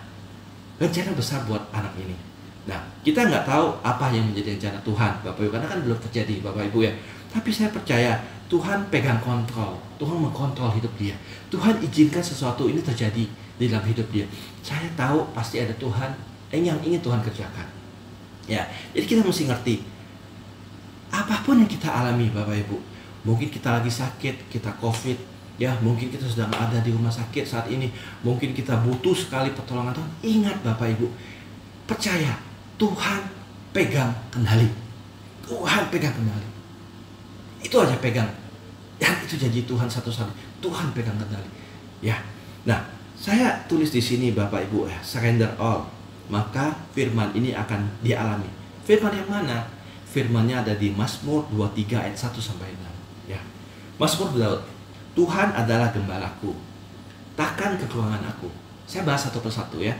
rencana besar buat anak ini. Nah, kita nggak tahu apa yang menjadi rencana Tuhan, Bapak Ibu, karena kan belum terjadi, Bapak Ibu ya. Tapi saya percaya Tuhan pegang kontrol, Tuhan mengkontrol hidup dia. Tuhan izinkan sesuatu ini terjadi di dalam hidup dia. Saya tahu pasti ada Tuhan yang ingin Tuhan kerjakan. Ya, jadi kita mesti ngerti apapun yang kita alami, Bapak Ibu. Mungkin kita lagi sakit, kita COVID, Ya, mungkin kita sedang ada di rumah sakit saat ini. Mungkin kita butuh sekali pertolongan Tuhan. Ingat Bapak Ibu, percaya Tuhan pegang kendali. Tuhan pegang kendali. Itu aja pegang. Dan itu janji Tuhan satu-satunya. Tuhan pegang kendali. Ya. Nah, saya tulis di sini Bapak Ibu, surrender all. Maka firman ini akan dialami. Firman yang mana? Firmannya ada di Mazmur 23 ayat 1 sampai 6. Ya. Mazmur Daud. Tuhan adalah gembalaku, takkan kekurangan aku. Saya bahas satu persatu ya.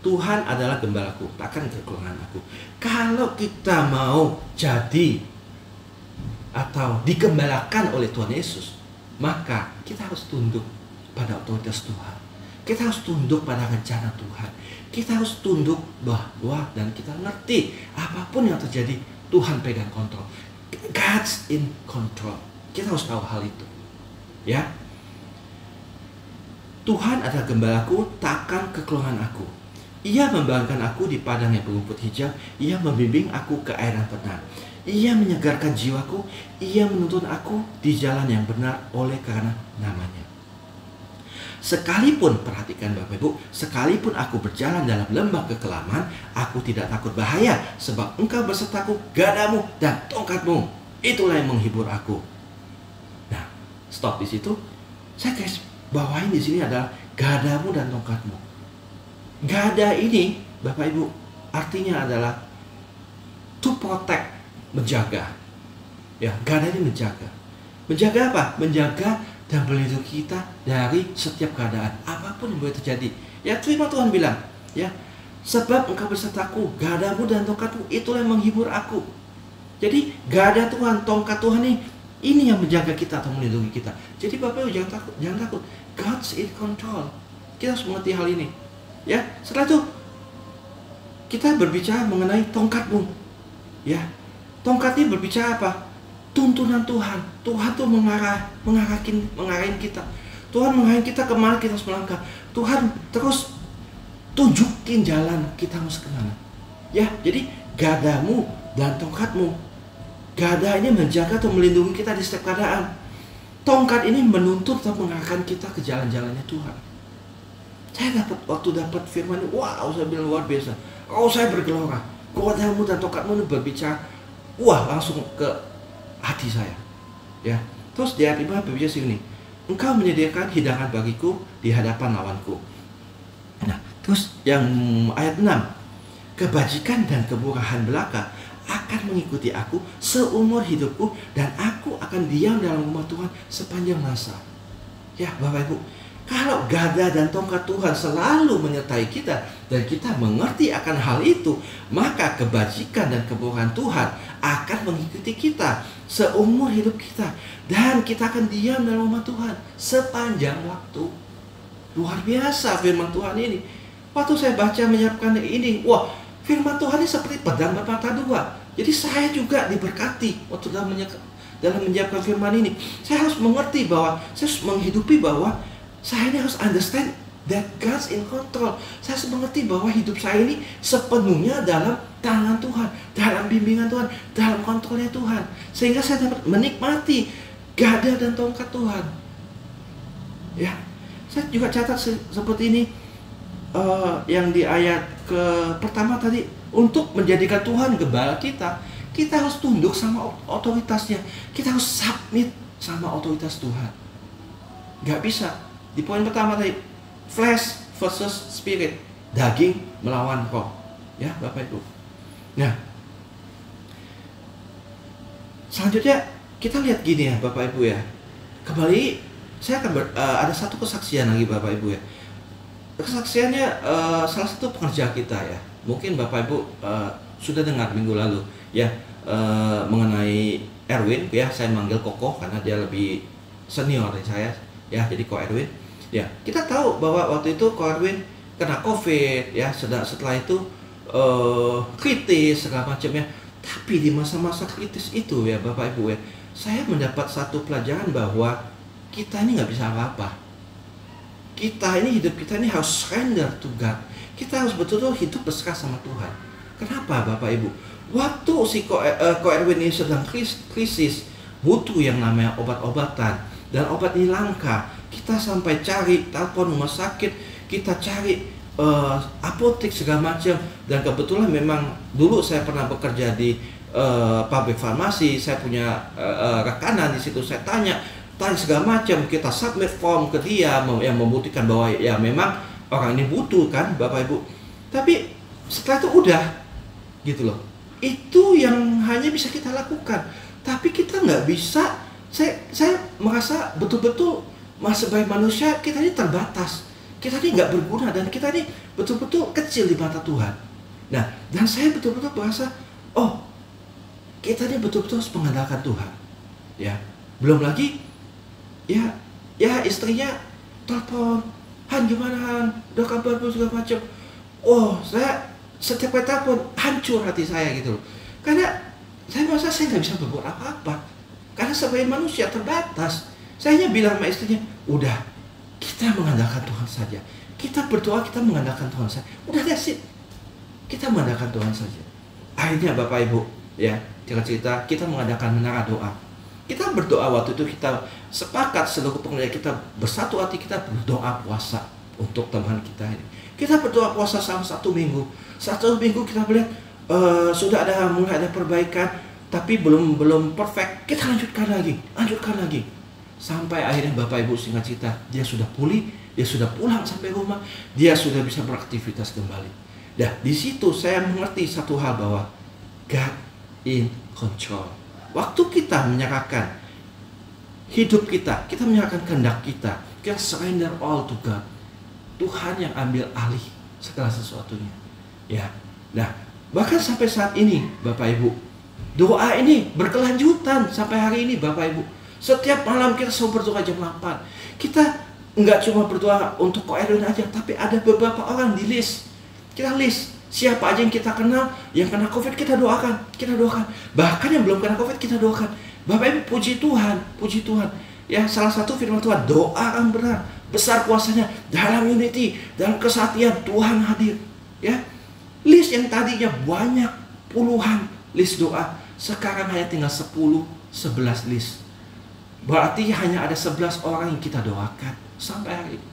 Tuhan adalah gembalaku, takkan kekurangan aku. Kalau kita mau jadi atau digembalakan oleh Tuhan Yesus, maka kita harus tunduk pada otoritas Tuhan. Kita harus tunduk pada rencana Tuhan. Kita harus tunduk bahwa dan kita ngerti apapun yang terjadi, Tuhan pegang kontrol. God's in control. Kita harus tahu hal itu. Ya, Tuhan adalah gembalaku, takkan kekurangan aku. Ia membaringkan aku di padang yang berumput hijau. Ia membimbing aku ke air yang tenang. Ia menyegarkan jiwaku. Ia menuntun aku di jalan yang benar oleh karena namanya. Sekalipun, perhatikan Bapak Ibu, sekalipun aku berjalan dalam lembah kekelaman, aku tidak takut bahaya, sebab Engkau bersertaku, gadamu dan tongkatmu, itulah yang menghibur aku. Stop di situ. Saya guys bawain di sini adalah gadamu dan tongkatmu. Gada ini Bapak Ibu artinya adalah to protect, menjaga. Ya, gada ini menjaga. Menjaga apa? Menjaga dan melindungi kita dari setiap keadaan apapun yang boleh terjadi. Ya, firman Tuhan bilang, ya, sebab Engkau bersertaku, gadamu dan tongkatmu, itulah yang menghibur aku. Jadi gada Tuhan, tongkat Tuhan ini yang menjaga kita atau melindungi kita. Jadi Bapak Ibu jangan takut, jangan takut. God's in control. Kita harus mengerti hal ini. Ya, setelah itu kita berbicara mengenai tongkatmu. Ya, tongkat ini berbicara apa? Tuntunan Tuhan. Tuhan tuh mengarahin kita. Tuhan mengarahin kita kemana kita harus melangkah. Tuhan terus tunjukin jalan kita harus kemana. Ya, jadi gadamu dan tongkatmu. Gada ini menjaga atau melindungi kita di setiap keadaan. Tongkat ini menuntut atau mengarahkan kita ke jalan-jalannya Tuhan. Saya waktu dapat firman ini, wow, saya bilang luar biasa. Oh, saya bergelora. Gadamu dan tongkatmu ini berbicara, wah, langsung ke hati saya. Ya. Terus di ayat 5 berbicara sini, Engkau menyediakan hidangan bagiku di hadapan lawanku. Nah, terus yang ayat 6, kebajikan dan kemurahan belaka akan mengikuti aku seumur hidupku, dan aku akan diam dalam rumah Tuhan sepanjang masa. Ya Bapak Ibu, kalau gada dan tongkat Tuhan selalu menyertai kita dan kita mengerti akan hal itu, maka kebajikan dan kemurahan Tuhan akan mengikuti kita seumur hidup kita, dan kita akan diam dalam rumah Tuhan sepanjang waktu. Luar biasa firman Tuhan ini. Waktu saya baca menyiapkan ini, wah, firman Tuhan ini seperti pedang bermata dua. Jadi saya juga diberkati waktu dalam menyiapkan firman ini. Saya harus mengerti bahwa saya harus menghidupi bahwa saya ini harus understand that God's in control. Saya harus mengerti bahwa hidup saya ini sepenuhnya dalam tangan Tuhan, dalam bimbingan Tuhan, dalam kontrolnya Tuhan. Sehingga saya dapat menikmati gada dan tongkat Tuhan. Ya, saya juga catat seperti ini. Yang di ayat pertama tadi, untuk menjadikan Tuhan gembala kita, kita harus tunduk sama otoritasnya. Kita harus submit sama otoritas Tuhan. Gak bisa. Di poin pertama tadi, flesh versus spirit, daging melawan roh. Ya Bapak Ibu. Nah, selanjutnya kita lihat gini ya Bapak Ibu ya. Kembali saya akan ada satu kesaksian lagi Bapak Ibu ya. Kesaksiannya salah satu pekerja kita ya. Mungkin Bapak Ibu sudah dengar minggu lalu ya, mengenai Erwin ya. Saya manggil Koko karena dia lebih senior dari saya ya, jadi Ko Erwin ya. Kita tahu bahwa waktu itu Ko Erwin kena COVID ya, setelah itu kritis segala macamnya. Tapi di masa-masa kritis itu ya Bapak Ibu ya, saya mendapat satu pelajaran bahwa kita ini nggak bisa apa-apa. Kita ini, hidup kita ini harus surrender to God. Kita harus betul-betul hidup berserah sama Tuhan. Kenapa Bapak Ibu? Waktu si Ko Erwin ini sedang krisis, butuh yang namanya obat-obatan, dan obat ini langka. Kita sampai cari telepon rumah sakit, kita cari apotek segala macam. Dan kebetulan memang dulu saya pernah bekerja di pabrik farmasi, saya punya rekanan di situ. Saya tanya segala macam, kita submit form ke dia yang membuktikan bahwa ya memang orang ini butuh kan Bapak Ibu. Tapi setelah itu udah gitu loh. Itu yang hanya bisa kita lakukan. Tapi kita nggak bisa. Saya merasa betul-betul sebagai manusia kita ini terbatas. Kita ini nggak berguna dan kita ini betul-betul kecil di mata Tuhan. Nah, dan saya betul-betul merasa, oh, kita ini betul-betul harus mengandalkan Tuhan. Ya, belum lagi, ya istrinya telepon, Han gimana Han, udah kabar segala macam. Oh, saya setiap kali telepon hancur hati saya gitu loh. Karena saya merasa saya nggak bisa berbuat apa-apa. Karena sebagai manusia terbatas. Saya hanya bilang sama istrinya, udah, kita mengandalkan Tuhan saja. Kita berdoa, kita mengandalkan Tuhan saja. Udah, that's it. Kita mengandalkan Tuhan saja. Akhirnya Bapak Ibu, ya, cerita kita mengadakan menara doa. Kita berdoa waktu itu, kita sepakat seluruh pengelola kita bersatu hati, kita berdoa puasa untuk teman kita ini. Kita berdoa puasa selama 1 minggu. 1 minggu kita melihat sudah mulai ada perbaikan, tapi belum perfect. Kita lanjutkan lagi. Sampai akhirnya Bapak Ibu singkat cerita, dia sudah pulih, dia sudah pulang sampai rumah, dia sudah bisa beraktivitas kembali. Nah, di situ saya mengerti satu hal bahwa God in control. Waktu kita menyerahkan hidup kita menyerahkan kehendak kita surrender all to God. Tuhan yang ambil alih segala sesuatunya. Ya. Nah, bahkan sampai saat ini Bapak Ibu, doa ini berkelanjutan sampai hari ini Bapak Ibu. Setiap malam kita selalu berdoa jam 8. Kita nggak cuma berdoa untuk Ko Erwin aja, tapi ada beberapa orang di list. Kita list siapa aja yang kita kenal, yang kena COVID kita doakan. Bahkan yang belum kena COVID kita doakan. Bapak Ibu, puji Tuhan. Ya, salah satu firman Tuhan, doa yang benar, besar kuasanya, dalam unity, dalam kesatuan Tuhan hadir. Ya, list yang tadinya banyak puluhan list doa, sekarang hanya tinggal 10-11 list. Berarti hanya ada 11 orang yang kita doakan sampai hari ini.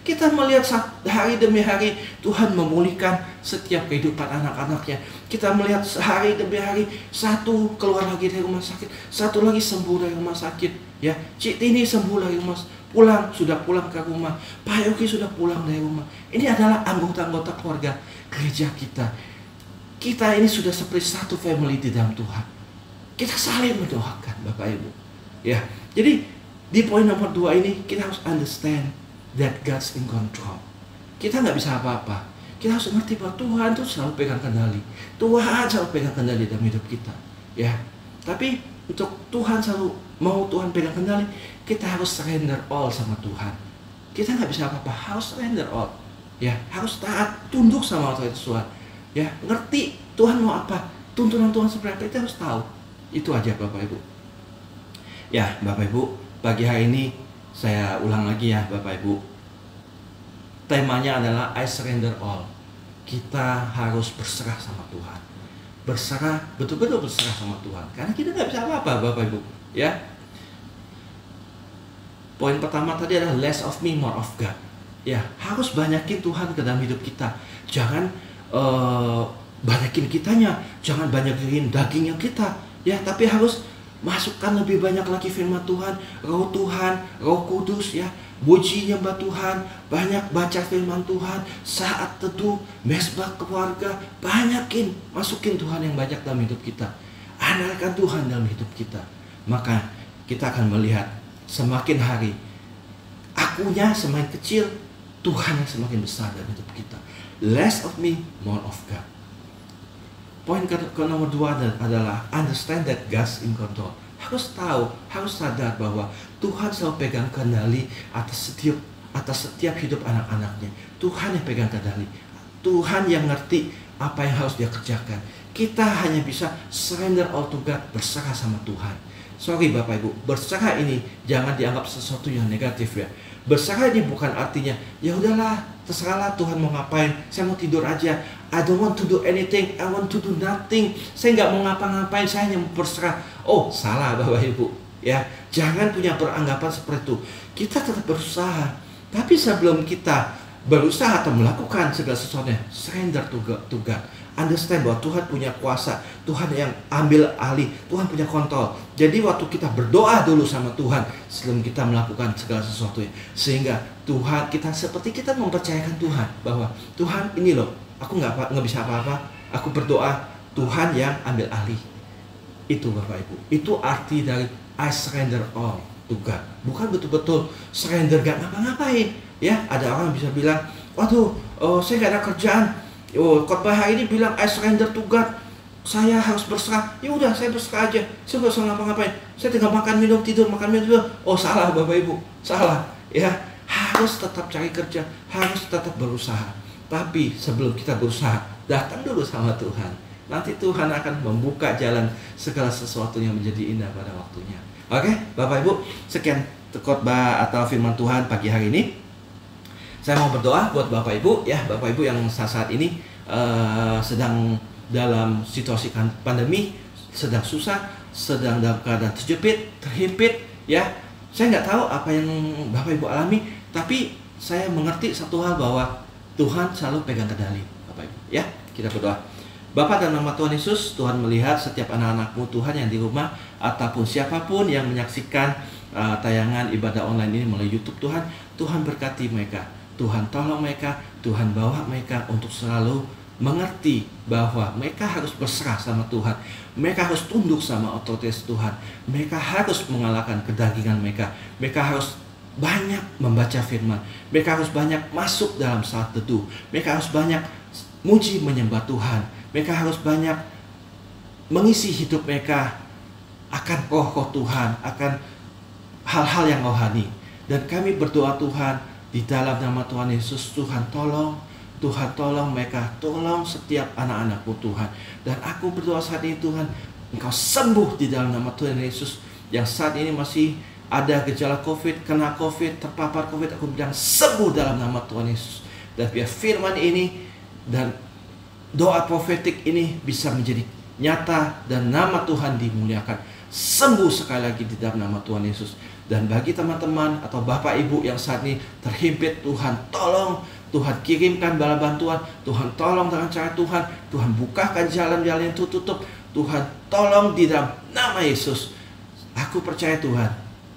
Kita melihat hari demi hari Tuhan memulihkan setiap kehidupan anak-anaknya. Kita melihat hari demi hari, satu keluar lagi dari rumah sakit, satu lagi sembuh dari rumah sakit. Ya, Cik Tini sembuh dari rumah, sudah pulang ke rumah. Pak Yogi sudah pulang dari rumah. Ini adalah anggota-anggota keluarga gereja kita. Kita ini sudah seperti satu family di dalam Tuhan. Kita saling mendoakan Bapak Ibu. Ya, jadi di poin nomor 2 ini kita harus understand that God's in control. Kita nggak bisa apa-apa. Kita harus mengerti bahwa Tuhan itu selalu pegang kendali. Tuhan selalu pegang kendali dalam hidup kita. Ya, tapi untuk Tuhan selalu mau Tuhan pegang kendali, kita harus surrender all sama Tuhan. Kita nggak bisa apa-apa, harus surrender all. Ya, harus taat, tunduk sama otoritas Tuhan. Ya, ngerti Tuhan mau apa, tuntunan Tuhan seperti apa, kita harus tahu. Itu aja Bapak Ibu. Ya, Bapak Ibu, pagi hari ini saya ulang lagi ya Bapak Ibu. Temanya adalah I surrender all. Kita harus berserah sama Tuhan. Berserah, betul-betul berserah sama Tuhan. Karena kita nggak bisa apa-apa Bapak Ibu. Ya. Poin pertama tadi adalah less of me, more of God. Ya, harus banyakin Tuhan ke dalam hidup kita. Jangan banyakin kitanya, jangan banyakin dagingnya kita. Ya, tapi harus masukkan lebih banyak lagi firman Tuhan, Roh Kudus ya, puji nyembah Tuhan, banyak baca firman Tuhan, saat teduh, mesbah keluarga, banyakin, masukin Tuhan yang banyak dalam hidup kita. Andalkan Tuhan dalam hidup kita. Maka kita akan melihat semakin hari akunya semakin kecil, Tuhan yang semakin besar dalam hidup kita. Less of me, more of God. Poin ke nomor 2 adalah understand that God's in control. Harus tahu, harus sadar bahwa Tuhan selalu pegang kendali atas setiap hidup anak-anaknya. Tuhan yang pegang kendali. Tuhan yang ngerti apa yang harus dia kerjakan. Kita hanya bisa surrender all to God, berserah sama Tuhan. Sorry Bapak Ibu, berserah ini jangan dianggap sesuatu yang negatif ya. Berserah ini bukan artinya ya udahlah, terserahlah Tuhan mau ngapain, saya mau tidur aja. I don't want to do anything, I want to do nothing. Saya nggak mau ngapa-ngapain, saya hanya mau berserah. Oh, salah Bapak Ibu. Ya, jangan punya beranggapan seperti itu. Kita tetap berusaha, tapi sebelum kita berusaha atau melakukan segala sesuatunya, surrender to God. Understand bahwa Tuhan punya kuasa, Tuhan yang ambil alih, Tuhan punya kontrol. Jadi waktu kita berdoa dulu sama Tuhan sebelum kita melakukan segala sesuatunya, sehingga Tuhan seperti kita mempercayakan Tuhan bahwa Tuhan ini loh, aku nggak bisa apa-apa, aku berdoa, Tuhan yang ambil alih. Itu Bapak Ibu, itu arti dari I surrender all to God. Bukan betul-betul surrender gak ngapa-ngapain. Ya, ada orang bisa bilang, waduh, saya gak ada kerjaan. Khotbah hari ini bilang I surrender to God. Saya harus berserah. Ya udah, saya berserah aja. Saya gak usah ngapa-ngapain. Saya tinggal makan, minum, tidur, makan, minum, tidur. Oh, salah Bapak Ibu, salah. Ya, harus tetap cari kerja, harus tetap berusaha. Tapi sebelum kita berusaha, datang dulu sama Tuhan. Nanti Tuhan akan membuka jalan segala sesuatu yang menjadi indah pada waktunya. Oke, Bapak Ibu, sekian khotbah atau firman Tuhan pagi hari ini. Saya mau berdoa buat Bapak Ibu, ya Bapak Ibu yang saat ini sedang dalam situasi pandemi, sedang susah, sedang dalam keadaan terhimpit, ya. Saya nggak tahu apa yang Bapak Ibu alami, tapi saya mengerti satu hal bahwa Tuhan selalu pegang kendali, Bapak Ibu. Ya, kita berdoa. Bapak, dalam nama Tuhan Yesus, Tuhan melihat setiap anak-anak-Mu Tuhan yang di rumah ataupun siapapun yang menyaksikan tayangan ibadah online ini melalui YouTube Tuhan. Tuhan berkati mereka, Tuhan tolong mereka, Tuhan bawa mereka untuk selalu mengerti bahwa mereka harus berserah sama Tuhan. Mereka harus tunduk sama otoritas Tuhan. Mereka harus mengalahkan kedagingan mereka. Mereka harus banyak membaca firman. Mereka harus banyak masuk dalam saat teduh. Mereka harus banyak muji menyembah Tuhan. Mereka harus banyak mengisi hidup mereka akan roh Tuhan, akan hal-hal yang rohani. Dan kami berdoa Tuhan, di dalam nama Tuhan Yesus, Tuhan tolong mereka, tolong setiap anak-anak-Mu Tuhan. Dan aku berdoa saat ini Tuhan, Engkau sembuh di dalam nama Tuhan Yesus. Yang saat ini masih ada gejala COVID, kena COVID, terpapar COVID, aku bilang sembuh dalam nama Tuhan Yesus. Dan biar firman ini dan doa profetik ini bisa menjadi nyata dan nama Tuhan dimuliakan. Sembuh sekali lagi di dalam nama Tuhan Yesus. Dan bagi teman-teman atau Bapak Ibu yang saat ini terhimpit, Tuhan tolong, Tuhan kirimkan bala bantuan, Tuhan tolong dengan cara Tuhan, Tuhan bukakan jalan-jalan yang tutup, Tuhan tolong di dalam nama Yesus. Aku percaya Tuhan,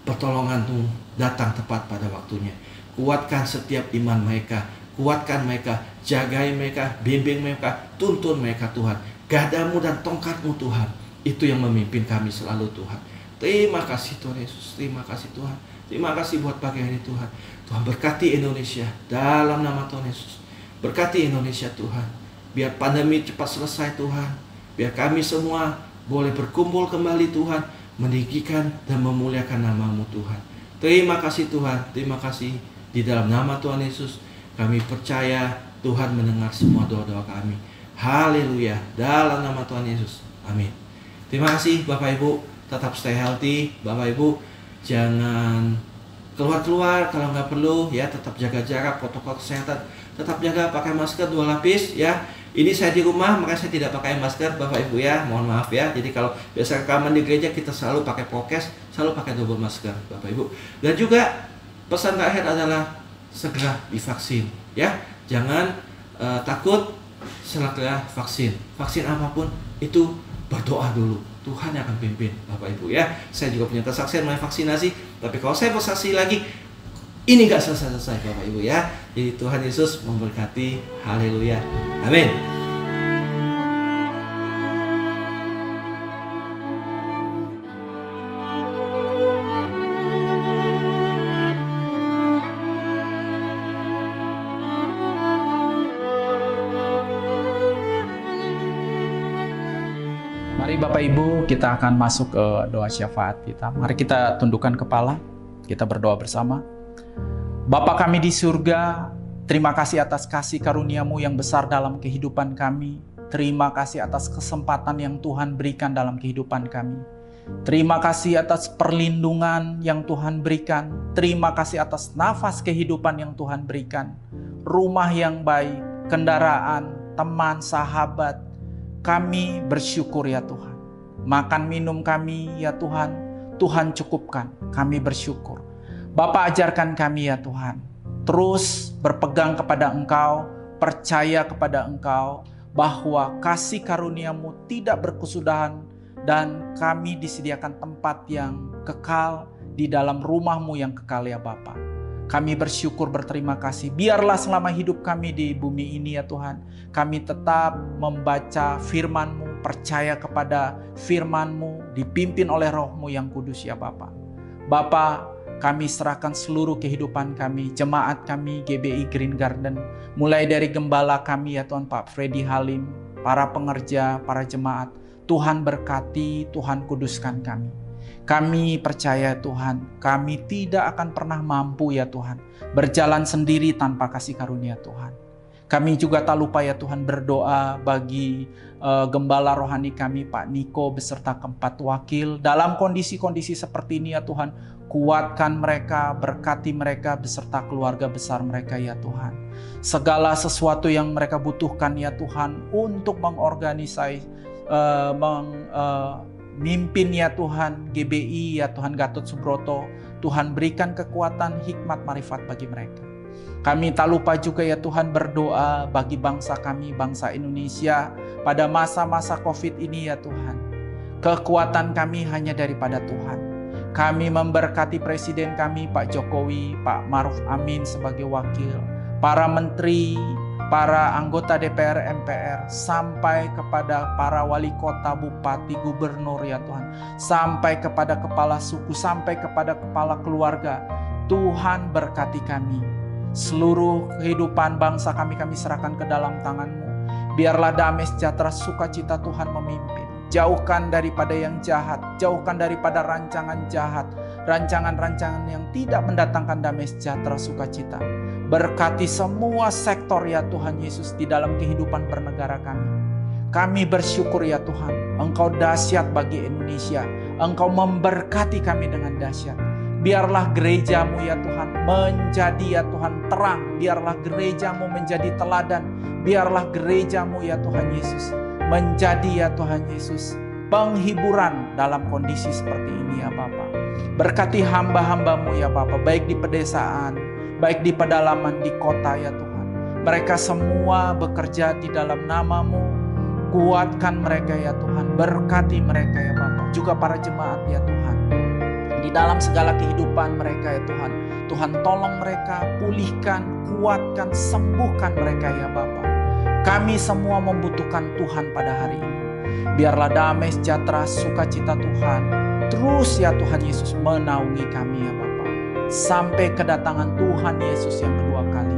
pertolongan-Mu datang tepat pada waktunya. Kuatkan setiap iman mereka, kuatkan mereka, jagai mereka, bimbing mereka, tuntun mereka Tuhan. Gadamu dan tongkatmu Tuhan, itu yang memimpin kami selalu Tuhan. Terima kasih Tuhan Yesus, terima kasih Tuhan. Terima kasih buat pagi hari ini Tuhan. Tuhan berkati Indonesia dalam nama Tuhan Yesus. Berkati Indonesia Tuhan. Biar pandemi cepat selesai Tuhan. Biar kami semua boleh berkumpul kembali Tuhan, meninggikan dan memuliakan nama-Mu Tuhan. Terima kasih Tuhan, terima kasih. Di dalam nama Tuhan Yesus kami percaya Tuhan mendengar semua doa-doa kami. Haleluya, dalam nama Tuhan Yesus. Amin. Terima kasih Bapak Ibu, tetap stay healthy. Bapak Ibu jangan keluar-keluar kalau nggak perlu, ya tetap jaga jarak, protokol kesehatan. Tetap jaga, pakai masker 2 lapis ya. Ini saya di rumah, makanya saya tidak pakai masker Bapak Ibu ya. Mohon maaf ya. Jadi kalau biasa rekaman di gereja kita selalu pakai prokes, selalu pakai double masker Bapak Ibu. Dan juga pesan terakhir adalah segera divaksin ya. Jangan takut setelah vaksin. Vaksin apapun itu berdoa dulu. Tuhan yang akan pimpin Bapak Ibu ya. Saya juga punya kesaksian mengenai vaksinasi, tapi kalau saya bersaksi lagi, ini gak selesai-selesai Bapak Ibu ya. Jadi Tuhan Yesus memberkati. Haleluya. Amin. Mari Bapak Ibu, kita akan masuk ke doa syafaat kita. Mari kita tundukkan kepala, kita berdoa bersama. Bapa kami di surga, terima kasih atas kasih karunia-Mu yang besar dalam kehidupan kami. Terima kasih atas kesempatan yang Tuhan berikan dalam kehidupan kami. Terima kasih atas perlindungan yang Tuhan berikan. Terima kasih atas nafas kehidupan yang Tuhan berikan. Rumah yang baik, kendaraan, teman, sahabat. Kami bersyukur ya Tuhan. Makan minum kami ya Tuhan, Tuhan cukupkan. Kami bersyukur. Bapa, ajarkan kami ya Tuhan, terus berpegang kepada Engkau, percaya kepada Engkau, bahwa kasih karunia-Mu tidak berkesudahan, dan kami disediakan tempat yang kekal di dalam rumah-Mu yang kekal ya Bapa. Kami bersyukur, berterima kasih. Biarlah selama hidup kami di bumi ini ya Tuhan, kami tetap membaca firman-Mu, percaya kepada firman-Mu, dipimpin oleh Roh-Mu yang kudus ya Bapa. Bapa, kami serahkan seluruh kehidupan kami, jemaat kami, GBI Green Garden, mulai dari gembala kami ya Tuhan, Pak Freddy Halim, para pengerja, para jemaat. Tuhan berkati, Tuhan kuduskan kami. Kami percaya Tuhan, kami tidak akan pernah mampu ya Tuhan, berjalan sendiri tanpa kasih karunia Tuhan. Kami juga tak lupa ya Tuhan berdoa bagi gembala rohani kami Pak Niko beserta keempat wakil. Dalam kondisi-kondisi seperti ini ya Tuhan, kuatkan mereka, berkati mereka beserta keluarga besar mereka ya Tuhan. Segala sesuatu yang mereka butuhkan ya Tuhan untuk mengorganisasi, mimpin ya Tuhan GBI ya Tuhan Gatot Subroto, Tuhan berikan kekuatan, hikmat, marifat bagi mereka. Kami tak lupa juga ya Tuhan berdoa bagi bangsa kami, bangsa Indonesia pada masa-masa COVID ini ya Tuhan. Kekuatan kami hanya daripada Tuhan. Kami memberkati Presiden kami Pak Jokowi, Pak Maruf Amin sebagai wakil, para menteri, para anggota DPR, MPR, sampai kepada para wali kota, bupati, gubernur ya Tuhan, sampai kepada kepala suku, sampai kepada kepala keluarga. Tuhan berkati kami. Seluruh kehidupan bangsa kami serahkan ke dalam tangan-Mu. Biarlah damai sejahtera sukacita Tuhan memimpin. Jauhkan daripada yang jahat, jauhkan daripada rancangan jahat, rancangan-rancangan yang tidak mendatangkan damai sejahtera sukacita. Berkati semua sektor ya Tuhan Yesus di dalam kehidupan bernegara kami. Kami bersyukur ya Tuhan, Engkau dahsyat bagi Indonesia. Engkau memberkati kami dengan dahsyat. Biarlah gereja-Mu ya Tuhan menjadi ya Tuhan terang. Biarlah gereja-Mu menjadi teladan. Biarlah gereja-Mu ya Tuhan Yesus menjadi ya Tuhan Yesus penghiburan dalam kondisi seperti ini ya Bapa. Berkati hamba-hamba-Mu ya Bapa, baik di pedesaan, baik di pedalaman, di kota ya Tuhan. Mereka semua bekerja di dalam nama-Mu. Kuatkan mereka ya Tuhan, berkati mereka ya Bapa. Juga para jemaat ya Tuhan, di dalam segala kehidupan mereka ya Tuhan. Tuhan tolong mereka, pulihkan, kuatkan, sembuhkan mereka ya Bapa. Kami semua membutuhkan Tuhan pada hari ini. Biarlah damai sejahtera sukacita Tuhan terus ya Tuhan Yesus menaungi kami ya Bapa. Sampai kedatangan Tuhan Yesus yang kedua kali.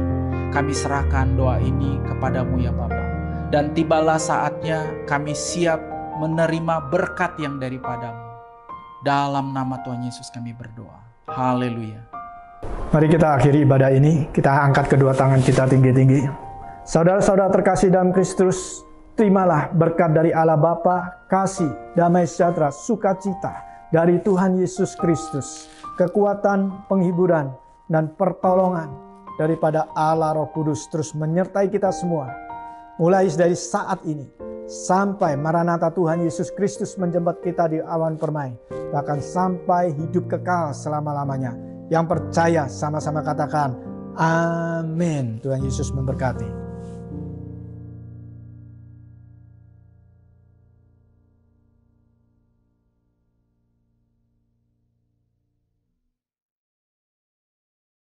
Kami serahkan doa ini kepadamu ya Bapa. Dan tibalah saatnya kami siap menerima berkat yang daripadamu. Dalam nama Tuhan Yesus kami berdoa. Haleluya. Mari kita akhiri ibadah ini. Kita angkat kedua tangan kita tinggi-tinggi. Saudara-saudara terkasih dalam Kristus, terimalah berkat dari Allah Bapa, kasih, damai sejahtera, sukacita dari Tuhan Yesus Kristus, kekuatan, penghiburan, dan pertolongan daripada Allah Roh Kudus terus menyertai kita semua. Mulai dari saat ini sampai Maranatha Tuhan Yesus Kristus menjemput kita di awan permai, bahkan sampai hidup kekal selama-lamanya. Yang percaya sama-sama katakan amin. Tuhan Yesus memberkati.